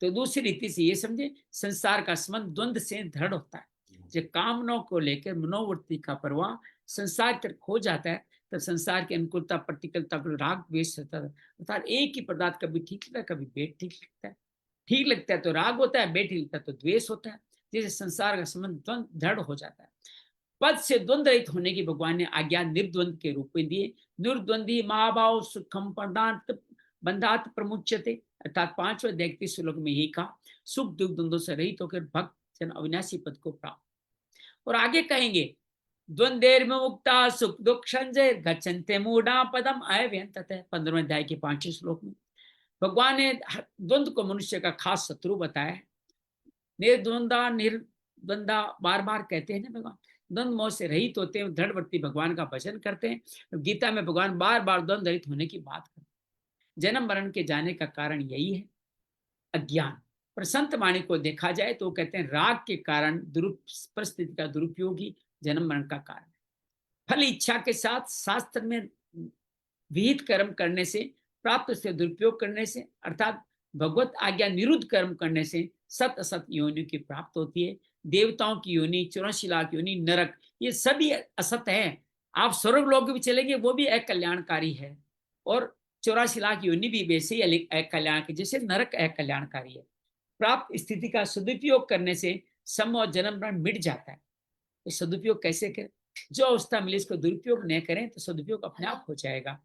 तो दूसरी रीति से ये समझे, संसार का संबंध द्वंद्व से दृढ़ होता है। जब कामनाओं को लेकर मनोवृत्ति का प्रवाह संसार तक खो जाता है, तब संसार की अनुकूलता प्रतिकूलता को राग द्वेष होता है। अर्थात एक ही पदार्थ कभी ठीक लगता है, कभी बेठीक लगता है। ठीक लगता है तो राग होता है, बेठीक लगता है तो द्वेष होता है। जैसे संसार का संबंध द्वंद्व दृढ़ हो जाता है। पद से द्वंद्व रहित होने की भगवान ने आज्ञा निर्द्वंद के रूप में दिए। निर्द्वंदी महाभाव सुखम बंधात प्रमुच्यते, अर्थात 5वें अध्याय के श्लोक में यही कहा, सुख दुख द्वंद्वों से रहित होकर भक्त जन अविनाशी पद को प्राप्त। और आगे कहेंगे, द्वंद्वेर मुक्ता सुख दुख संजय गच्छन्ते मूढ़ा पदम अव्यंततः, 15वें अध्याय के 5वें श्लोक में भगवान ने द्वंद्व को मनुष्य का खास शत्रु बताया है। निर्द्वंदा बार बार कहते हैं ना भगवान, द्वंद्व मोह से रहित होते हैं, दृढ़वर्ती भगवान का भजन करते हैं। गीता में भगवान बार बार द्वंद्व रहित होने की बात करते हैं। जन्म मरण के जाने का कारण यही है, अज्ञान। पर संत वाणी को देखा जाए तो कहते हैं राग के कारण परिस्थिति का दुरुपयोग ही जन्म मरण का कारण है। फल इच्छा के साथ शास्त्र में विहित कर्म करने से, प्राप्त से दुरुपयोग करने से, अर्थात भगवत आज्ञा निरुद्ध कर्म करने से सत असत योनि की प्राप्त होती है। देवताओं की योनि, 84 लाख योनि, नरक, ये सभी असत है। आप स्वर्ग लोक भी चलेंगे वो भी अकल्याणकारी है, और 84 लाख योनि भी वैसे ही अकल्याण, जैसे नरक अकल्याणकारी है। प्राप्त स्थिति का सदुपयोग करने से सम और जन्म मरण मिट जाता है। तो सदुपयोग कैसे करें? जो अवस्था मिले इसको दुरुपयोग न करें तो सदुपयोग अपने आप हो जाएगा।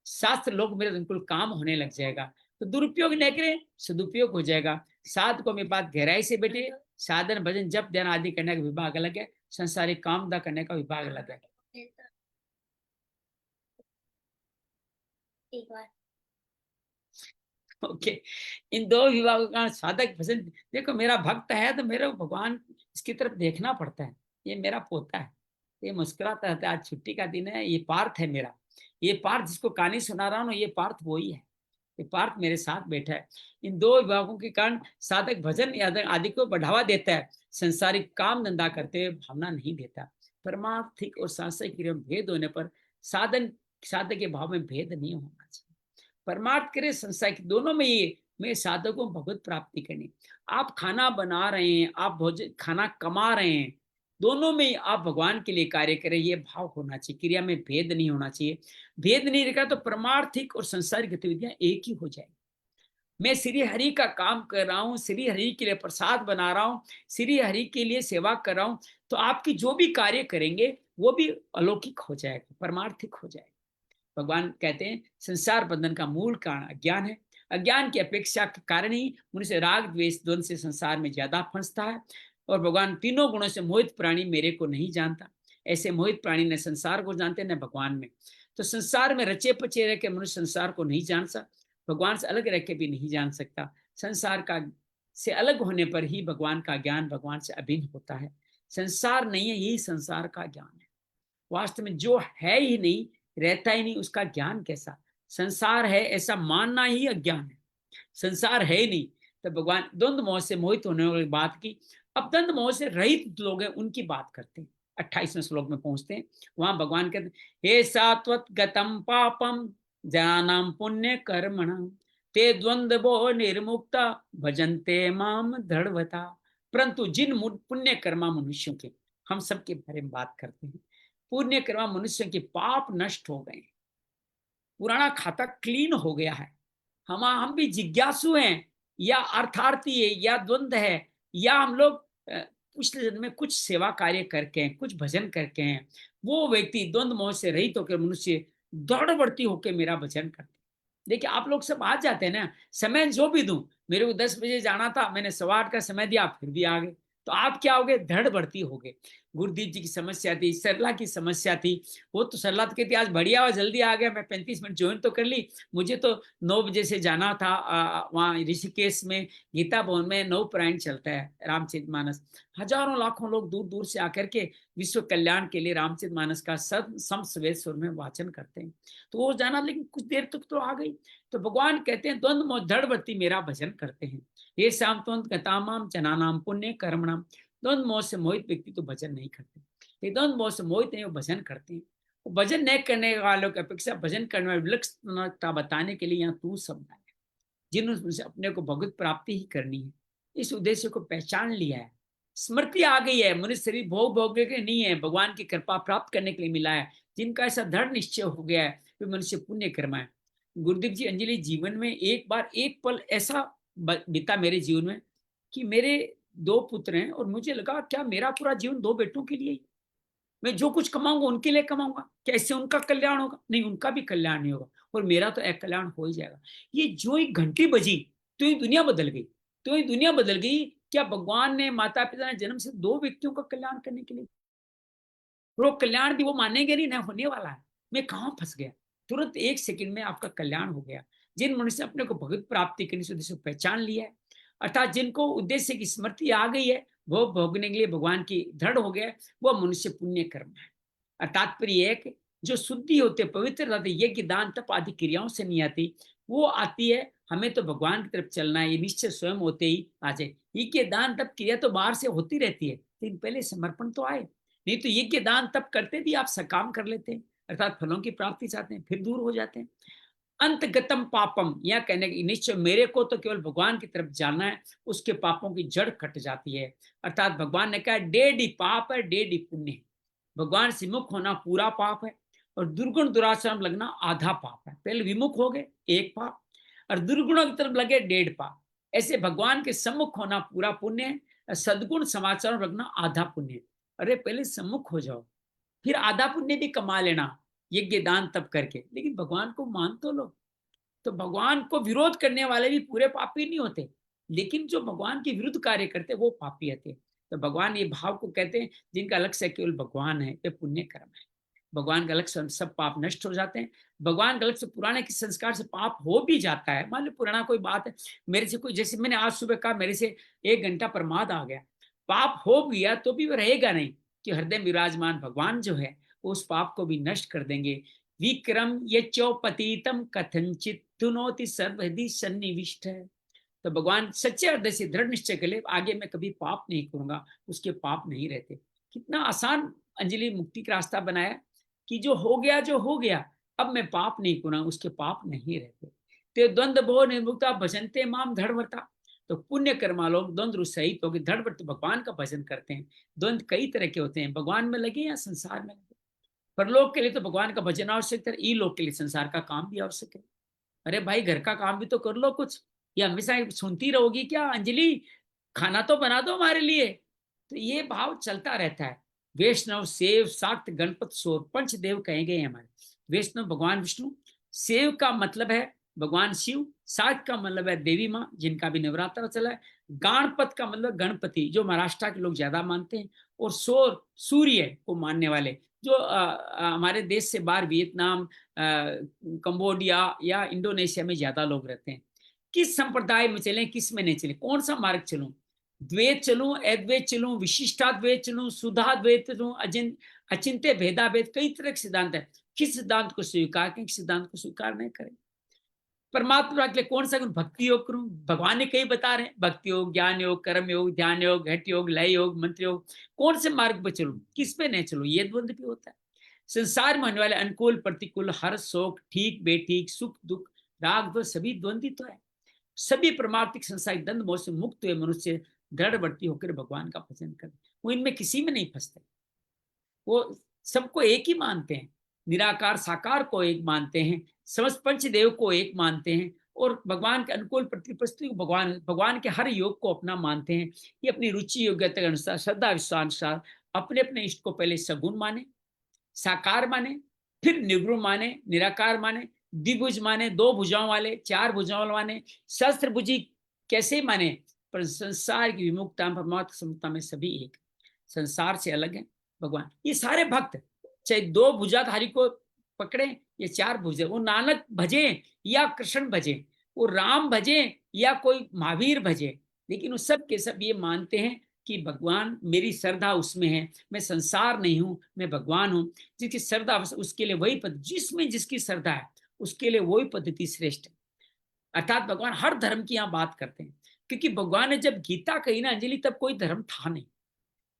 शास्त्र लोक मेरे अनुकूल काम होने लग जाएगा। तो दुरुपयोग न करें, सदुपयोग हो जाएगा। साधकों में बात गहराई से बैठे, साधन भजन जप ध्यान आदि करने का विभाग अलग है, संसारिक काम दा करने का विभाग अलग है। ओके, इन दो विभागों का साधक भजन। देखो, मेरा भक्त है तो मेरा भगवान इसकी तरफ देखना पड़ता है। ये मेरा पोता है, ये मुस्कुराता रहता है, आज छुट्टी का दिन है, ये पार्थ है मेरा। ये पार्थ जिसको कहानी सुना रहा हूँ, ये पार्थ वही है। ये पार्थ मेरे साथ बैठा है। इन दो विभागों के कारण साधक भजन आदि को बढ़ावा देता है, संसारिक काम धंधा करते हुए भावना नहीं देता। परमार्थिक और सांसारिक क्रिया में भेद होने पर साधक के भाव में भेद नहीं होना चाहिए। परमार्थ करे संसार की, दोनों में ये मैं साधकों को भगवत प्राप्ति करनी। आप खाना बना रहे हैं, आप भोजन खाना कमा रहे हैं, दोनों में आप भगवान के लिए कार्य करें, ये भाव होना चाहिए। क्रिया में भेद नहीं होना चाहिए। भेद नहीं रखा तो परमार्थिक और संसारिक गतिविधियां एक ही हो जाएगी। मैं श्री हरि का काम कर रहा हूँ, श्री हरि के लिए प्रसाद बना रहा हूँ, श्री हरि के लिए सेवा कर रहा हूँ, तो आपकी जो भी कार्य करेंगे वो भी अलौकिक हो जाएगा, परमार्थिक हो जाएगा। भगवान कहते हैं संसार बंधन का मूल कारण अज्ञान है। अज्ञान की अपेक्षा के कारण ही मनुष्य राग द्वेष द्वंद से संसार में ज्यादा फंसता है। और भगवान तीनों गुणों से मोहित प्राणी मेरे को नहीं जानता। ऐसे मोहित प्राणी न संसार को जानते न भगवान में। तो संसार में रचे पचे रह के मनुष्य संसार को नहीं जान सकता, भगवान से अलग रह के भी नहीं जान सकता। संसार का से अलग होने पर ही भगवान का ज्ञान भगवान से अभिन्न होता है। संसार नहीं है, यही संसार का ज्ञान है। वास्तव में जो है ही नहीं, रहता ही नहीं, उसका ज्ञान कैसा? संसार है ऐसा मानना ही अज्ञान है। संसार है ही नहीं, तो भगवान द्वंद्व मोह से मोहित होने वाली बात की। अब द्वंद्व मोह से रहित लोग हैं, उनकी बात करते हैं। 28वें श्लोक में पहुंचते हैं। वहां भगवान कहते हैं, हे सात्वत गतम पापम जनानाम पुण्य कर्मणा ते द्वंद्वो निर्मुक्ता भजन्ते माम दृढ़वता। परंतु जिन पुण्य कर्मा मनुष्यों के, हम सबके बारे में बात करते हैं, पुण्य कर्मा मनुष्यों के पाप नष्ट हो गए, पुराना खाता क्लीन हो गया है। हम भी जिज्ञासु हैं, या अर्थार्थी है, या द्वंद्व है, या हम लोग पिछले जन्म में कुछ सेवा कार्य करके हैं, कुछ भजन करके हैं। वो व्यक्ति द्वंद्व मोह से रहित होकर मनुष्य दौड़वर्ती होकर मेरा भजन करते। देखिए आप लोग सब आ जाते हैं ना, समय जो भी दूं, मेरे को 10 बजे जाना था, मैंने 8:15 का समय दिया, फिर भी आ गए। तो आप क्या हो गए? दृढ़वर्ती हो गए। गुरुदीप जी की समस्या थी, सरला की समस्या थी, वो तो सरला तो कहती आज बढ़िया हुआ जल्दी आ गया, मैं 35 मिनट ज्वाइन तो कर ली, मुझे तो 9 बजे से जाना था वहाँ ऋषिकेश में गीता भवन में नवपरायण चलता है रामचरितमानस। हजारों लाखों लोग दूर दूर से आकर के विश्व कल्याण के लिए रामचरितमानस का सम सवेत स्वर में वाचन करते हैं। तो वो जाना, लेकिन कुछ देर तक तो आ गई। तो भगवान कहते हैं द्वंद्व मोह दृढ़वर्ती मेरा भजन करते हैं। ये श्याम गतामाम जनानाम पुण्य कर्मणाम। द्वंद्व मोह से मोहित व्यक्ति तो भजन नहीं करते, ये द्वंद्व मोह से मोहित नहीं, वो भजन करते हैं। वो भजन नहीं करने वालों की अपेक्षा भजन करने वाले विलक्षणता बताने के लिए यहाँ तू शब्द आया, जिन्होंने अपने को भगवत प्राप्ति ही करनी है, इस उद्देश्य को पहचान लिया है, स्मृति आ गई है। मनुष्य शरीर भोग भोगने के नहीं है, भगवान की कृपा प्राप्त करने के लिए मिला है। जिनका ऐसा दृढ़ निश्चय हो गया है, वे मनुष्य पुण्य कर्म है। गुरुदेव जी अंजलि जीवन में एक बार एक पल ऐसा बीता मेरे जीवन में कि मेरे 2 पुत्र हैं, और मुझे लगा क्या मेरा पूरा जीवन 2 बेटों के लिए ही, मैं जो कुछ कमाऊंगा उनके लिए कमाऊंगा, कैसे उनका कल्याण होगा? नहीं, उनका भी कल्याण नहीं होगा, और मेरा तो एक कल्याण हो ही जाएगा। ये जो ही घंटी बजी तो ही दुनिया बदल गई, तो ही दुनिया बदल गई। क्या भगवान ने, माता पिता ने जन्म से 2 व्यक्तियों का कल्याण करने के लिए, वो कल्याण भी वो मानेंगे नहीं, ना होने वाला है। मैं कहाँ फंस गया? तुरंत 1 सेकंड में आपका कल्याण हो गया। जिन मनुष्य अपने को भगवत प्राप्ति करने से उद्देश्य पहचान लिया है, अर्थात जिनको उद्देश्य की स्मृति आ गई है, वो भोगने के लिए भगवान की दृढ़ हो गया, वो मनुष्य पुण्य कर्म है। अर्थात प्रिय एक जो शुद्धि होते, पवित्र रहते, यज्ञ दान तप आदि क्रियाओं से नहीं आती, वो आती है हमें तो भगवान की तरफ चलना है, ये निश्चय स्वयं होते ही आ जाए। यज्ञ दान तप क्रिया तो बाहर से होती रहती है, लेकिन पहले समर्पण तो आए। नहीं तो यज्ञ दान तप करते भी आप सकाम कर लेते हैं, अर्थात फलों की प्राप्ति चाहते हैं, फिर दूर हो जाते हैं। अंतगतम पापम, यह कहने की निश्चय मेरे को तो केवल भगवान की तरफ जाना है, उसके पापों की जड़ कट जाती है। अर्थात भगवान ने कहा 1.5 पाप है, 1.5 पुण्य है। भगवान से मुख होना पूरा पाप है, और दुर्गुण दुराचरण लगना आधा पाप है। पहले विमुख हो गए 1 पाप, और दुर्गुणों की तरफ लगे 1.5 पाप। ऐसे भगवान के सम्मुख होना पूरा पुण्य है, सदगुण समाचरण रखना आधा पुण्य है। अरे पहले सम्मुख हो जाओ, फिर आधा पुण्य भी कमा लेना यज्ञ दान तप करके, लेकिन भगवान को मान तो लो। तो भगवान को विरोध करने वाले भी पूरे पापी नहीं होते, लेकिन जो भगवान के विरुद्ध कार्य करते वो पापी होते। तो भगवान ये भाव को कहते हैं, जिनका लक्ष्य केवल भगवान है, वे पुण्य कर्म है। भगवान का लक्ष्य सब पाप नष्ट हो जाते हैं। भगवान का लक्ष्य पुराने के संस्कार से पाप हो भी जाता है। मान लो पुराना कोई बात है, मेरे से कोई, जैसे मैंने आज सुबह कहा, मेरे से 1 घंटा प्रमाद आ गया, पाप हो गया तो भी वो रहेगा नहीं, कि हृदय विराजमान भगवान जो है उस पाप को भी नष्ट कर देंगे। विक्रम यचोपतीतम कथनचित धुनोति सर्वहृदि सन्निविष्ट है। तो भगवान सच्चे हृदय से दृढ़ निश्चय कर ले, आगे मैं कभी पाप नहीं करूंगा, उसके पाप नहीं रहते। कितना आसान अंजलि मुक्ति का रास्ता बनाया, कि जो हो गया जो हो गया, अब मैं पाप नहीं करूंगा, उसके पाप नहीं रहते। ते द्वंद्व भो निर्मुक्ता भजनते माम धड़वर्ता। तो पुण्य कर्मा लोग द्वंद्व सहित होकर धड़वर्त भगवान का भजन करते हैं। द्वंद्व कई तरह के होते हैं, भगवान में लगे या संसार में लगे। परलोक के लिए तो भगवान का भजन आवश्यक है, ई लोक के लिए संसार का काम भी आवश्यक है। अरे भाई घर का काम भी तो कर लो कुछ, ये हमेशा सुनती रहोगी क्या अंजलि? खाना तो बना दो हमारे लिए। तो ये भाव चलता रहता है। वैष्णव, सेव, शाक्त, गणपत, सौर, पंचदेव कहे गए हैं हमारे। वैष्णव भगवान विष्णु, सेव का मतलब है भगवान शिव, शाक्त का मतलब है देवी माँ जिनका भी नवरात्र चला है, गणपत का मतलब गणपति जो महाराष्ट्र के लोग ज्यादा मानते हैं, और सौर सूर्य को मानने वाले जो हमारे देश से बाहर वियतनाम, कंबोडिया या इंडोनेशिया में ज्यादा लोग रहते हैं। किस संप्रदाय में चलें, किस में नहीं चलें, कौन सा मार्ग चलूं, द्वैत चलूं, अद्वैत चलूं, विशिष्टाद्वैत चलूं, सुधाद्वैत चलूं, अचिंत्य भेदाभेद, कई तरह के सिद्धांत है। किस सिद्धांत को स्वीकार करें, किस सिद्धांत को स्वीकार नहीं करें। परमात्मा के लिए कौन सा भक्ति योग करूं, भगवान ने कई बता रहे हैं, भक्ति योग, ज्ञान योग, कर्म योग, ध्यान योग, घट योग, लय योग, मंत्र योग, कौन से मार्ग पर चलूं, किस पे नहीं चलूं, ये द्वंद्व भी होता है। संसार में होने वाले अनुकूल प्रतिकूल, हर शोक, ठीक बेठीक, सुख दुख, राग द्वेष, सभी द्वंद्वित तो है। सभी परमार्थिक संसारिक द्वंद्व मोह से मुक्त हुए मनुष्य दृढ़वर्ती होकर भगवान का भजन करे, वो इनमें किसी में नहीं फंसते, वो सबको एक ही मानते हैं, निराकार साकार को एक मानते हैं, समस्त पंचदेव को एक मानते हैं, और भगवान के अनुकूल प्रतिपस्थिति को भगवान के हर योग को अपना मानते हैं। ये अपनी रुचि योग्यता के अनुसार, श्रद्धा विश्वास अनुसार अपने अपने इष्ट को पहले सगुण माने, साकार माने, फिर निर्गुण माने, निराकार माने, द्विभुज माने, दो भुजाओं वाले, चार भुजाओं माने, सहस्त्र भुजी कैसे माने, पर संसार की विमुक्ता परमात्मा समता में सभी एक, संसार से अलग है भगवान। ये सारे भक्त चाहे दो भुजाधारी को पकड़े या चार भुजे, वो नानक भजे या कृष्ण भजे, वो राम भजे या कोई महावीर भजे, लेकिन वो सब के सब ये मानते हैं कि भगवान, मेरी श्रद्धा उसमें है, मैं संसार नहीं हूं, मैं भगवान हूं। जिसकी श्रद्धा उसके लिए वही पद्धति, जिसमें जिसकी श्रद्धा है उसके लिए वही पद्धति श्रेष्ठ है। अर्थात भगवान हर धर्म की यहाँ बात करते हैं, क्योंकि भगवान ने जब गीता कही ना अंजलि, तब कोई धर्म था नहीं,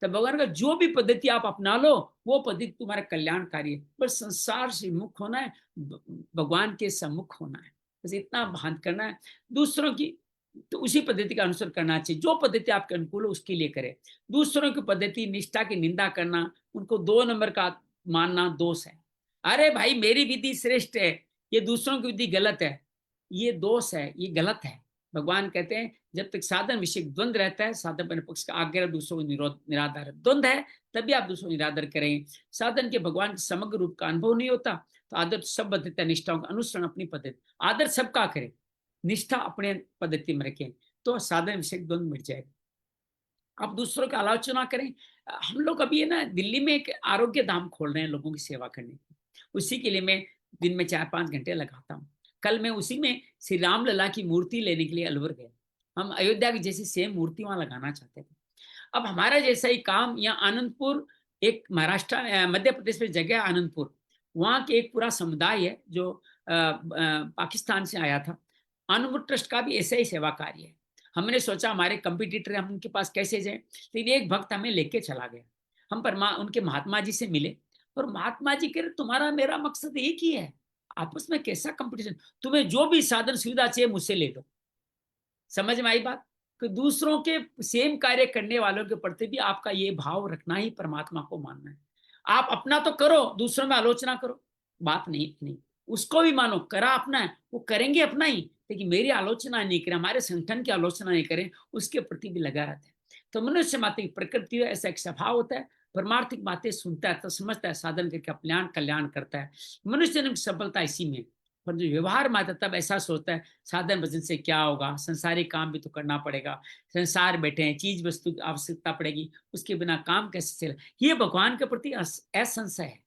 तब भगवान का जो भी पद्धति आप अपना लो वो पद्धति तुम्हारा कल्याणकारी है, बस संसार से मुक्त होना है, भगवान के सम्मुख होना है, बस इतना भान करना है। दूसरों की तो उसी पद्धति का अनुसरण करना चाहिए, जो पद्धति आपके अनुकूल हो उसके लिए करें। दूसरों की पद्धति, निष्ठा की निंदा करना, उनको 2 नंबर का मानना दोष है। अरे भाई, मेरी विधि श्रेष्ठ है, ये दूसरों की विधि गलत है, ये दोष है, ये गलत है। भगवान कहते हैं जब तक साधन विषय द्वंद रहता है, साधन अपने पक्ष का आज्ञा, दूसरों को निरोध निराधार द्वंद है, तभी आप दूसरों को निरादर करें। साधन के भगवान के समग्र रूप का अनुभव नहीं होता, तो आदर सब पद्धति निष्ठाओं का अनुसरण अपनी पद्धति, आदर सबका करें, निष्ठा अपने पद्धति में रखें, तो साधन विषय द्वंद मिट जाएगा। आप दूसरों की आलोचना करें। हम लोग अभी है ना दिल्ली में एक आरोग्य धाम खोल रहे हैं लोगों की सेवा करने की, उसी के लिए मैं दिन में 4-5 घंटे लगाता हूँ। कल मैं उसी में श्री राम लला की मूर्ति लेने के लिए अलवर गया। हम अयोध्या की जैसी सेम मूर्ति वहां लगाना चाहते थे। अब हमारा जैसा ही काम यहाँ आनंदपुर, एक महाराष्ट्र मध्य प्रदेश में जगह आनंदपुर, वहाँ के एक पूरा समुदाय है जो पाकिस्तान से आया था। आनंदपुर ट्रस्ट का भी ऐसा ही सेवा कार्य है। हमने सोचा हमारे कंपटीटर हम उनके पास कैसे जाए, लेकिन एक भक्त हमें लेके चला गया। हम उनके महात्मा जी से मिले, और महात्मा जी कह रहे तुम्हारा मेरा मकसद एक ही है, आपस में कैसा कंपटीशन, तुम्हें जो भी साधन सुविधा चाहिए मुझसे ले लो। समझ में आई बात? कि दूसरों के सेम कार्य करने वालों के प्रति भी आपका ये भाव रखना ही परमात्मा को मानना है। आप अपना तो करो, दूसरों में आलोचना करो, बात नहीं, उसको भी मानो, करा अपना है, वो करेंगे अपना ही, लेकिन मेरी आलोचना नहीं करें, हमारे संगठन की आलोचना नहीं करें, उसके प्रति भी लगा रहता है। तो मनुष्य मात्र की प्रकृति है, ऐसा एक स्वभाव होता है, परमार्थिक बातें सुनता है तो समझता है, साधन करके अपना कल्याण करता है। मनुष्य जन्म की सफलता इसी में, पर जो व्यवहार में आता तब ऐसा सोचता है साधन भजन से क्या होगा, संसारिक काम भी तो करना पड़ेगा, संसार बैठे हैं, चीज वस्तु की आवश्यकता पड़ेगी, उसके बिना काम कैसे चले। ये भगवान के प्रति असंशय है,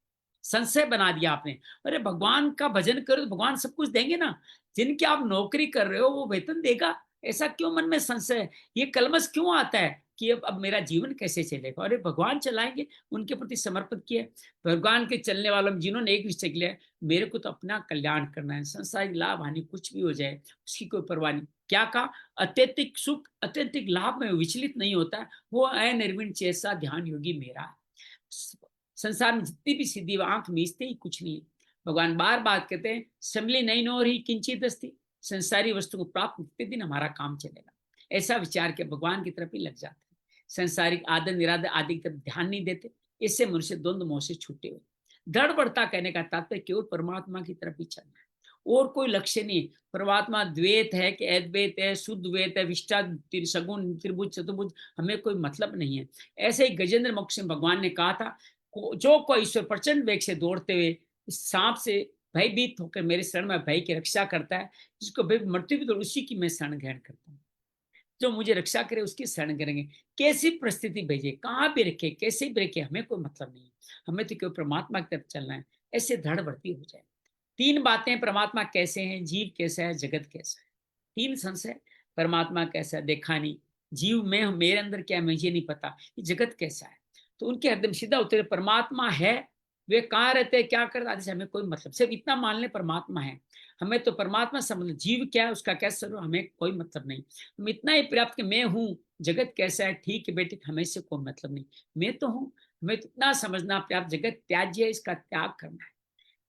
संशय बना दिया आपने। अरे भगवान का भजन करो तो भगवान सब कुछ देंगे ना, जिनकी आप नौकरी कर रहे हो वो वेतन देगा, ऐसा क्यों मन में संशय है, ये कलमश क्यों आता है कि अब मेरा जीवन कैसे चलेगा। अरे भगवान चलाएंगे, उनके प्रति समर्पित किया। भगवान के चलने वालों जिन्होंने एक निश्चय किया, मेरे को तो अपना कल्याण करना है, संसारिक लाभ हानि कुछ भी हो जाए उसकी कोई परवाह नहीं। क्या कहा, अत्यधिक सुख अत्यधिक लाभ में विचलित नहीं होता, वो अनिर्विण चेसा ध्यान योगी मेरा। संसार में जितनी भी सिद्धि आंख मीचते ही कुछ नहीं है। भगवान बार बार कहते हैं समली नहीं नो रही किंचित अस्ति, संसारी वस्तु को प्राप्त करते दिन हमारा काम चलेगा, ऐसा विचार के भगवान की तरफ ही लग जाते हैं। संसारिक आदर निरादर आदि की तरफ ध्यान नहीं देते, इससे मनुष्य द्वंद्व मोह से छूटे हुए। दृढ़ बढ़ता कहने का तात्पर्य केवल परमात्मा की तरफ ही चलना है, और कोई लक्ष्य नहीं है। परमात्मा द्वैत है कि अद्वैत है, शुद्ध द्वैत है, विशिष्टा, सगुण, त्रिभुज, चतुर्भुज, हमें कोई मतलब नहीं है। ऐसे ही गजेंद्र मोक्ष में भगवान ने कहा था, जो कोई ईश्वर प्रचंड वेग से दौड़ते हुए इस सांप से भयभीत होकर मेरे शरण में भय की रक्षा करता है, जिसको मृत्यु भी, तो उसी की मैं शरण ग्रहण करता हूँ। जो मुझे रक्षा करे उसकी शरण करेंगे। कैसी परिस्थिति भेजे, कहाँ भी रखे, कैसे भी रखे, हमें कोई मतलब नहीं है। हमें तो केवल परमात्मा की तरफ चलना है। ऐसे दृढ़वर्ती हो जाए। तीन बातें, परमात्मा कैसे हैं, जीव कैसा है, जगत कैसा है। तीन संशय, परमात्मा कैसा है देखा नहीं, जीव में मेरे अंदर क्या है मुझे नहीं पता, ये जगत कैसा है। तो उनके एकदम सीधा उत्तर, परमात्मा है, वे कहाँ रहते हैं, क्या करते, आदि से हमें कोई मतलब, सिर्फ इतना मान ले परमात्मा है। हमें तो परमात्मा से मतलब, जीव क्या है उसका क्या स्वरूप, हमें कोई मतलब नहीं। हम इतना ही पर्याप्त कि मैं हूँ, जगत कैसा है, ठीक है बेटे, हमें से कोई मतलब नहीं, मैं तो हूँ। हमें तो इतना समझना पर्याप्त, जगत त्याज्य है, इसका त्याग करना है।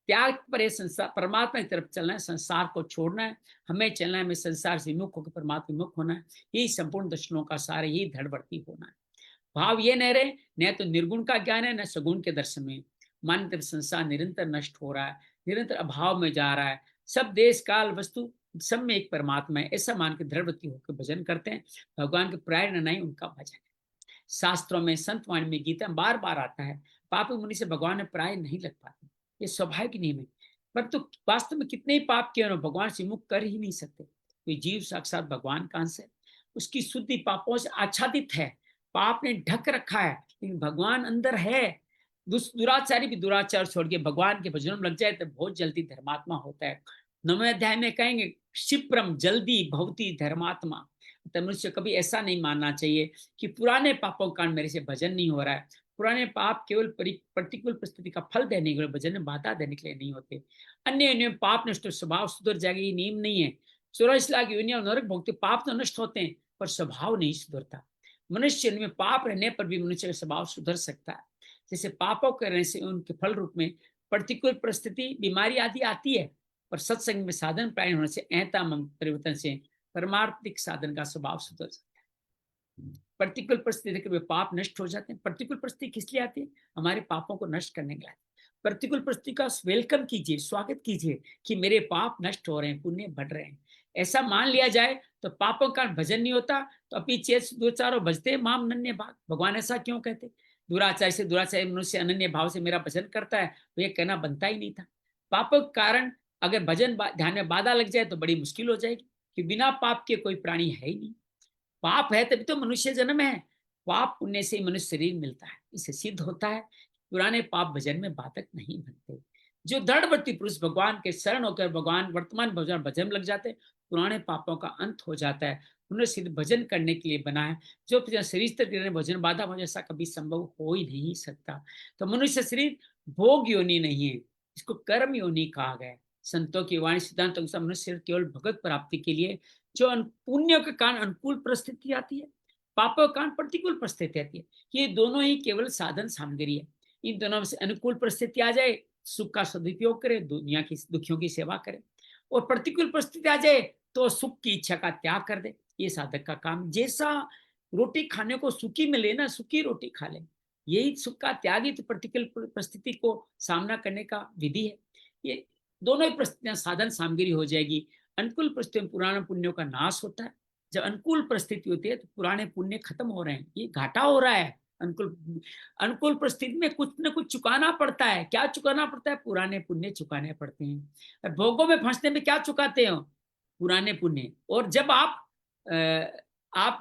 त्याग पर ये संसार, परमात्मा की तरफ चलना है, संसार को छोड़ना है। हमें चलना है, हमें संसार से विमुख होकर परमात्मा विमुख होना है। यही संपूर्ण दर्शनों का सार, यही धड़वर्ती होना है। भाव ये न रहे, न तो निर्गुण का ज्ञान है, न सगुण के दर्शन में। मानव संसार निरंतर नष्ट हो रहा है, निरंतर अभाव में जा रहा है। सब देश काल वस्तु सब में एक परमात्मा है, ऐसा मान के दृढ़वती होकर भजन करते हैं। भगवान के प्राय नहीं, उनका भजन है। शास्त्रों में, संत वाणी में, गीता में बार बार आता है, पापी मुनि से भगवान में प्राय नहीं लग पाते। ये स्वाभाविक नियम है। पर तो वास्तव में कितने ही पाप किए हो, भगवान से मुक्त कर ही नहीं सकते। कोई जीव साक्षात भगवान का अंश है, उसकी शुद्धि पापों से आच्छादित है। पाप ने ढक रखा है, लेकिन भगवान अंदर है। दुराचारी भी दुराचार छोड़ के भगवान के भजन में लग जाए तो बहुत जल्दी धर्मात्मा होता है। 9वें अध्याय में कहेंगे, क्षिप्रम जल्दी भवती धर्मात्मा। तो मनुष्य कभी ऐसा नहीं मानना चाहिए कि पुराने पापों के कारण मेरे से भजन नहीं हो रहा है। पुराने पाप केवल प्रतिकूल परिस्थिति का फल देने के लिए, भजन में बाधा देने के लिए नहीं होते। अन्य अन्य पाप नष्ट, स्वभाव सुधर जाएगा, ये नियम नहीं है। 84 लाख योनियां नरक भोगते, पाप तो नष्ट होते हैं पर स्वभाव नहीं सुधरता। मनुष्य में पाप रहने पर भी मनुष्य का स्वभाव सुधर सकता है। जैसे पापों करने से उनके फल रूप में प्रतिकूल परिस्थिति, बीमारी आदि आती है, पर सत्संग में साधन प्रायण होने से, अहंता परिवर्तन से परमार्थिक साधन का स्वभाव सुधर सकता है। प्रतिकूल परिस्थिति के पाप नष्ट हो जाते हैं। प्रतिकूल परिस्थिति किस लिए आती है, हमारे पापों को नष्ट करने के लिए। प्रतिकूल परिस्थिति का वेलकम कीजिए, स्वागत कीजिए कि मेरे पाप नष्ट हो रहे हैं, पुण्य बढ़ रहे हैं। ऐसा मान लिया जाए तो पापों का भजन नहीं होता। तो अपनी चेत दुराचारों भजते माम नन्य भाग, भगवान ऐसा क्यों कहते। दुराचार से दुराचारी मनुष्य अनन्य भाव से मेरा भजन करता है, तो ये कहना बनता ही नहीं था। पापों के कारण अगर भजन ध्यान में बाधा लग जाए तो बड़ी मुश्किल हो जाएगी, कि बिना पाप के कोई प्राणी है ही नहीं। पाप है तभी तो मनुष्य जन्म है। पाप पुण्य से मनुष्य शरीर मिलता है। इससे सिद्ध होता है पुराने पाप भजन में बाधक नहीं बनते। जो दृढ़वर्ती पुरुष भगवान के शरण होकर भगवान वर्तमान भजन लग जाते, पुराने पापों का अंत हो जाता है। उन्हें सिद्ध भजन करने के लिए बना है। जो शरीर तक भजन बाधा हो, ऐसा कभी संभव हो ही नहीं सकता। तो मनुष्य शरीर भोग योनि नहीं है, इसको कर्म योनि कहा गया। संतों की वाणी सिद्धांत मनुष्य केवल भगवत प्राप्ति के लिए, जो पुण्य के कारण अनुकूल परिस्थिति आती है, पापों के कारण प्रतिकूल परिस्थिति आती है, ये दोनों ही केवल साधन सामग्री है। इन दोनों में से अनुकूल परिस्थिति आ जाए, सुख का सदुपयोग करे, दुनिया की दुखियों की सेवा करे, और प्रतिकूल परिस्थिति आ जाए तो सुख की इच्छा का त्याग कर दे। ये साधक का काम। जैसा रोटी खाने को सूखी मिले ना, सूखी रोटी खा ले, यही सुख का त्याग ही तो प्रतिकूल परिस्थिति को सामना करने का विधि है। ये दोनों ही परिस्थितियां साधन सामग्री हो जाएगी। अनुकूल परिस्थिति में पुराने पुण्यों का नाश होता है। जब अनुकूल परिस्थिति होती है तो पुराने पुण्य खत्म हो रहे हैं, ये घाटा हो रहा है। अनुकूल परिस्थिति में कुछ न कुछ चुकाना पड़ता है। क्या चुकाना पड़ता है, पुराने पुण्य चुकाने पड़ते हैं। और भोगों में फंसने में क्या चुकाते हो, पुराने पुण्य। और जब आप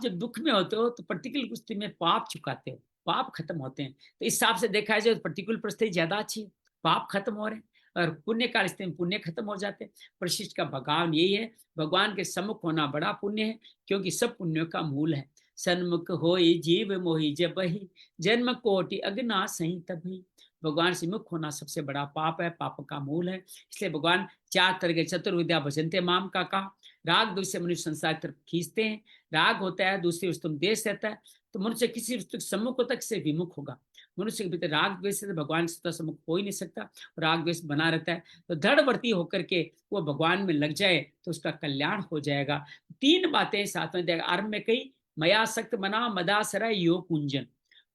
जब दुख में होते हो तो प्रतिकूल परिस्थिति में पाप चुकाते हो, पाप खत्म होते हैं। तो इस हिसाब से देखा जाए तो प्रतिकूल परिस्थिति ज्यादा अच्छी है, पाप खत्म हो रहे हैं, और पुण्य काल स्थिति में पुण्य खत्म हो जाते हैं। परिशिष्ट का भगवान यही है, भगवान के सम्मुख होना बड़ा पुण्य है, क्योंकि सब पुण्यों का मूल है। सन्मुख होई जीव मोहि जबहि, जन्म कोटि अग्ना सही तभी। भगवान से मुख होना सबसे बड़ा पाप है, पाप का मूल है। इसलिए भगवान 4 तरह के चतुर्विद्या भजनते माम का कहा। राग द्वेष से मनुष्य संसार की तरफ खींचते हैं। राग होता है, दूसरी वस्तु में द्वेष रहता है, तो मनुष्य किसी वस्तु के सम्मुख होता है, किसी विमुख होगा। मनुष्य के भीतर राग द्वेष से भगवान से सम्मुख हो ही नहीं सकता, राग द्वेष बना रहता है। तो दृढ़वर्ती होकर के वो भगवान में लग जाए तो उसका कल्याण हो जाएगा। 3 बातें साथ में देगा। आरंभ में कही, मया सक्त मना मदासरा यो कुंजन।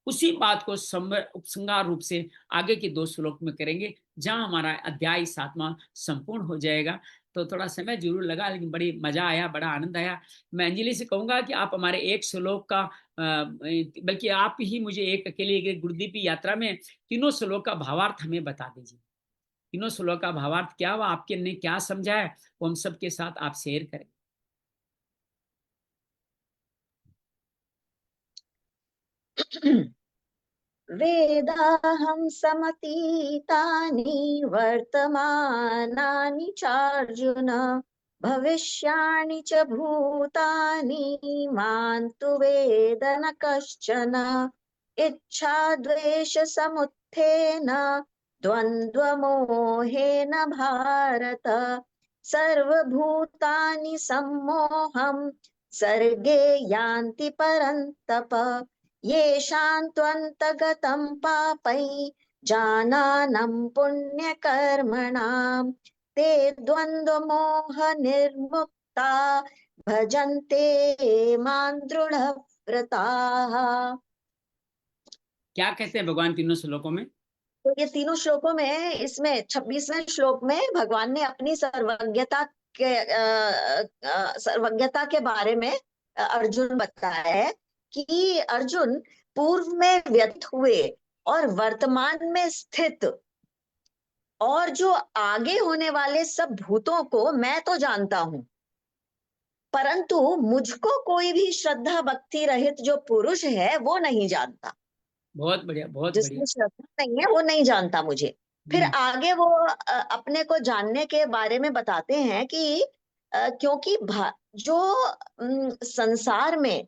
उसी बात को उपसंहार रूप से आगे के 2 श्लोक में करेंगे, जहां हमारा अध्याय 7वां संपूर्ण हो जाएगा। तो थोड़ा समय जरूर लगा, लेकिन बड़ी मजा आया, बड़ा आनंद आया। मैं अंजलि से कहूंगा कि आप हमारे एक श्लोक का बल्कि आप ही मुझे एक अकेले एक गुरुदीपी यात्रा में तीनों श्लोक का भावार्थ हमें बता दीजिए। तीनों श्लोक का भावार्थ क्या हुआ, आपके ने क्या समझा है, वो हम सबके साथ आप शेयर करें। वेदाहं समतीतानि वर्तमानानि चार्जुन भविष्याणि च भूतानि मां तु वेद न कश्चन इच्छाद्वेषसमुत्थेन द्वन्द्वमोहेन भारत सर्वभूतानि सम्मोहं सर्गे यान्ति परन्तप येषां त्वन्तगतं पापै जानानं पुण्यकर्मणां ते द्वन्द्वमोह निर्मुक्ता भजन्ते मां दृढव्रताः। क्या कहते हैं भगवान तीनों श्लोकों में? तो ये तीनों श्लोकों में, इसमें 26वें श्लोक में भगवान ने अपनी सर्वज्ञता के बारे में अर्जुन बताया है कि अर्जुन पूर्व में व्यतीत हुए और वर्तमान में स्थित और जो आगे होने वाले सब भूतों को मैं तो जानता हूं, परंतु मुझको कोई भी श्रद्धा भक्ति रहित जो पुरुष है वो नहीं जानता। बहुत बढ़िया, बहुत बढ़िया। जिसमें श्रद्धा नहीं है वो नहीं जानता मुझे। फिर आगे वो अपने को जानने के बारे में बताते हैं कि क्योंकि जो संसार में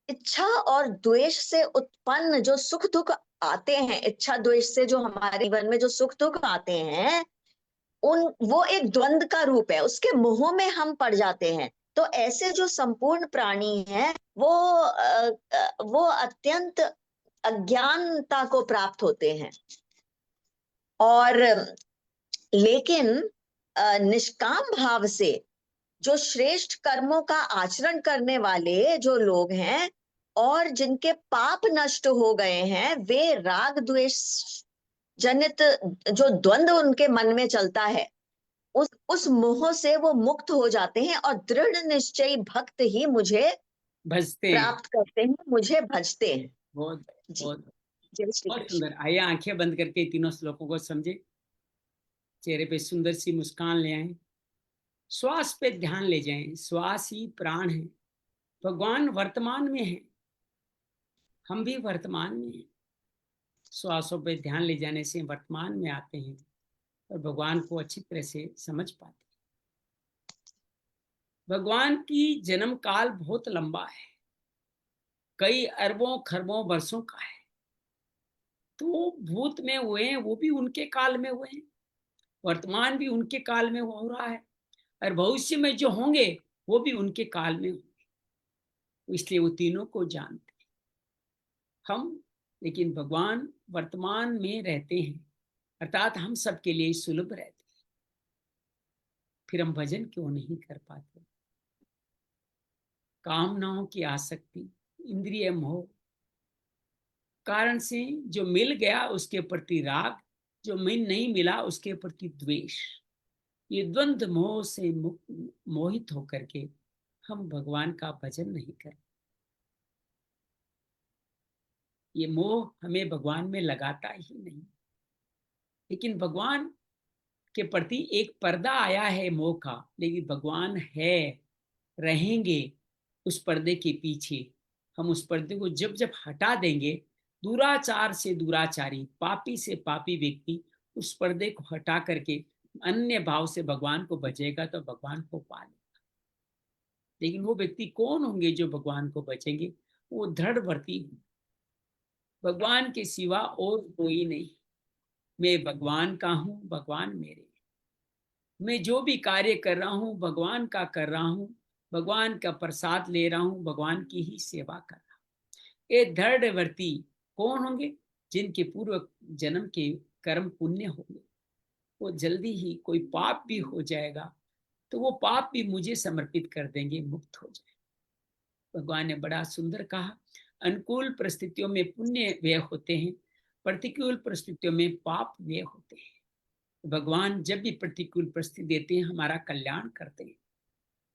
इच्छा और द्वेष से उत्पन्न जो सुख दुख आते हैं, इच्छा द्वेष से जो हमारे जीवन में जो सुख दुख आते हैं, वो एक द्वंद का रूप है, उसके मोह में हम पड़ जाते हैं। तो ऐसे जो संपूर्ण प्राणी हैं वो अत्यंत अज्ञानता को प्राप्त होते हैं। और लेकिन निष्काम भाव से जो श्रेष्ठ कर्मों का आचरण करने वाले जो लोग हैं और जिनके पाप नष्ट हो गए हैं, वे राग द्वेष जनित जो द्वंद्व उनके मन में चलता है, उस मोह से वो मुक्त हो जाते हैं और दृढ़ निश्चयी भक्त ही मुझे भजते हैं। प्राप्त करते हैं, मुझे भजते हैं। बहुत जी, बहुत जय श्री बहुत कृष्ण। सुंदर। आइए आंखें बंद करके तीनों श्लोकों को समझे, चेहरे पे सुंदर सी मुस्कान ले आए, श्वास पे ध्यान ले जाएं। श्वास ही प्राण है। भगवान वर्तमान में है, हम भी वर्तमान में हैं। श्वासों पे ध्यान ले जाने से वर्तमान में आते हैं और भगवान को अच्छी तरह से समझ पाते हैं। भगवान की जन्म काल बहुत लंबा है, कई अरबों खरबों वर्षों का है। तो भूत में हुए हैं वो भी उनके काल में हुए हैं, वर्तमान भी उनके काल में हो रहा है, और भविष्य में जो होंगे वो भी उनके काल में होंगे। इसलिए वो तीनों को जानते हैं हम। लेकिन भगवान वर्तमान में रहते हैं, अर्थात हम सबके लिए सुलभ रहते हैं। फिर हम भजन क्यों नहीं कर पाते? कामनाओं की आसक्ति, इंद्रिय मोह कारण से जो मिल गया उसके प्रति राग, जो मिल नहीं मिला उसके प्रति द्वेष, ये द्वंद्व मोह से मोहित होकर के हम भगवान का भजन नहीं कर। ये मोह हमें भगवान में लगाता ही नहीं। लेकिन भगवान के प्रति एक पर्दा आया है मोह का, लेकिन भगवान है, रहेंगे उस पर्दे के पीछे। हम उस पर्दे को जब जब हटा देंगे, दुराचार से दुराचारी, पापी से पापी व्यक्ति उस पर्दे को हटा करके अन्य भाव से भगवान को बचेगा तो भगवान को पा लेगा। लेकिन वो व्यक्ति कौन होंगे जो भगवान को बचेंगे? वो दृढ़व्रती होंगे। भगवान के सिवा और कोई नहीं। मैं भगवान का हूँ, भगवान मेरे। मैं जो भी कार्य कर रहा हूँ भगवान का कर रहा हूँ, भगवान का प्रसाद ले रहा हूँ, भगवान की ही सेवा कर रहा हूँ। ये दृढ़व्रती कौन होंगे? जिनके पूर्व जन्म के कर्म पुण्य होंगे। वो जल्दी ही कोई पाप भी हो जाएगा तो वो पाप भी मुझे समर्पित कर देंगे, मुक्त हो जाए। भगवान ने बड़ा सुंदर कहा, अनुकूल परिस्थितियों में पुण्य व्यय होते हैं, प्रतिकूल परिस्थितियों में पाप व्यय होते हैं। भगवान जब भी प्रतिकूल परिस्थिति देते हैं हमारा कल्याण करते हैं,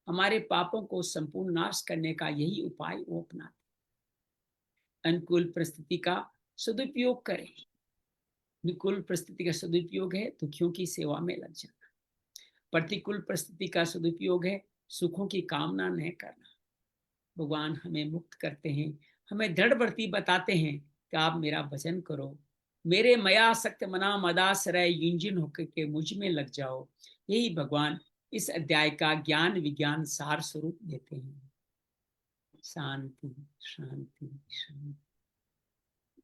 हमारे पापों को संपूर्ण नाश करने का यही उपाय वो अपनाते हैं। अनुकूल परिस्थिति का सदुपयोग करें। अनुकूल परिस्थिति का सदुपयोग है दुखियों की सेवा में लग जाना। प्रतिकूल परिस्थिति का सदुपयोग है सुखों की कामना न करना। भगवान हमें मुक्त करते हैं, हमें दृढ़ व्रति बताते हैं कि आप मेरा भजन करो, मेरे मयासक्त मना मदाश्रय युंजिन होकर के मुझ में लग जाओ। यही भगवान इस अध्याय का ज्ञान विज्ञान सार स्वरूप देते हैं। शांति शांति शांति।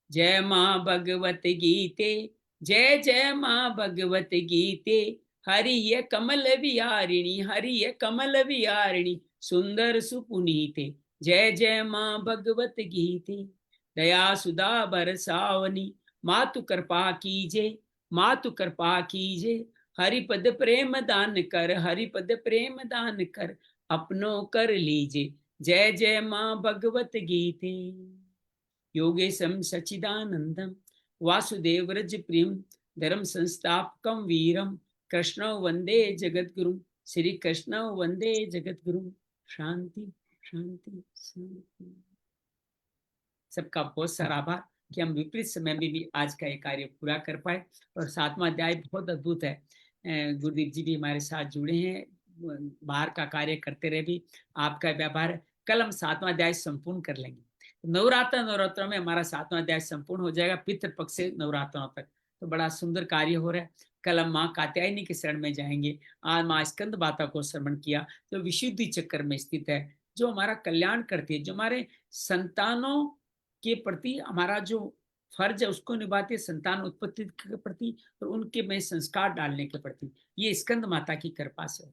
जय माँ भगवत गीते, जय जय माँ भगवत गीते। हरिय कमल विहारिणी, हरिय कमल विहारिणी, सुंदर सुपुनीते। जय जय माँ भगवत गीते। दया सुधा बरसावनी, मातु कृपा कीजे, मातु कृपा कीजे। हरिपद प्रेम दान कर, हरिपद प्रेम दान कर, अपनों कर लीजे। जय जय माँ भगवत गीते। योगेशं सच्चिदानंदं वासुदेव रज प्रियं धर्म संस्थापकं वीरं कृष्णो वंदे जगद्गुरुं। श्री कृष्ण वंदे जगद्गुरुं। शांति शांति शांति। सबका बहुत सारा आभार कि हम विपरीत समय में भी आज का ये कार्य पूरा कर पाए। और 7वां अध्याय बहुत अद्भुत है। गुरुदेव जी भी हमारे साथ जुड़े हैं, बाहर का कार्य करते रहे भी आपका व्यवहार। कल हम 7वां अध्याय संपूर्ण कर लेंगे। नवरात्रों में हमारा 7वां अध्याय संपूर्ण हो जाएगा, पितृपक्ष से नवरात्रों तक। तो बड़ा सुंदर कार्य हो रहा है। कल हम माँ कात्यायनी के शरण में जाएंगे। आज माँ स्कंद माता को श्रवण किया जो विशुद्धि चक्र में स्थित है, जो हमारा कल्याण करती है, जो हमारे संतानों के प्रति हमारा जो फर्ज है उसको निभाते, संतान उत्पत्ति के प्रति और उनके में संस्कार डालने के प्रति। ये स्कंद माता की कृपा से।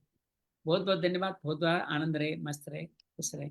बहुत बहुत धन्यवाद। बहुत बहुत आनंद रहे, मस्त रहे, खुश रहे।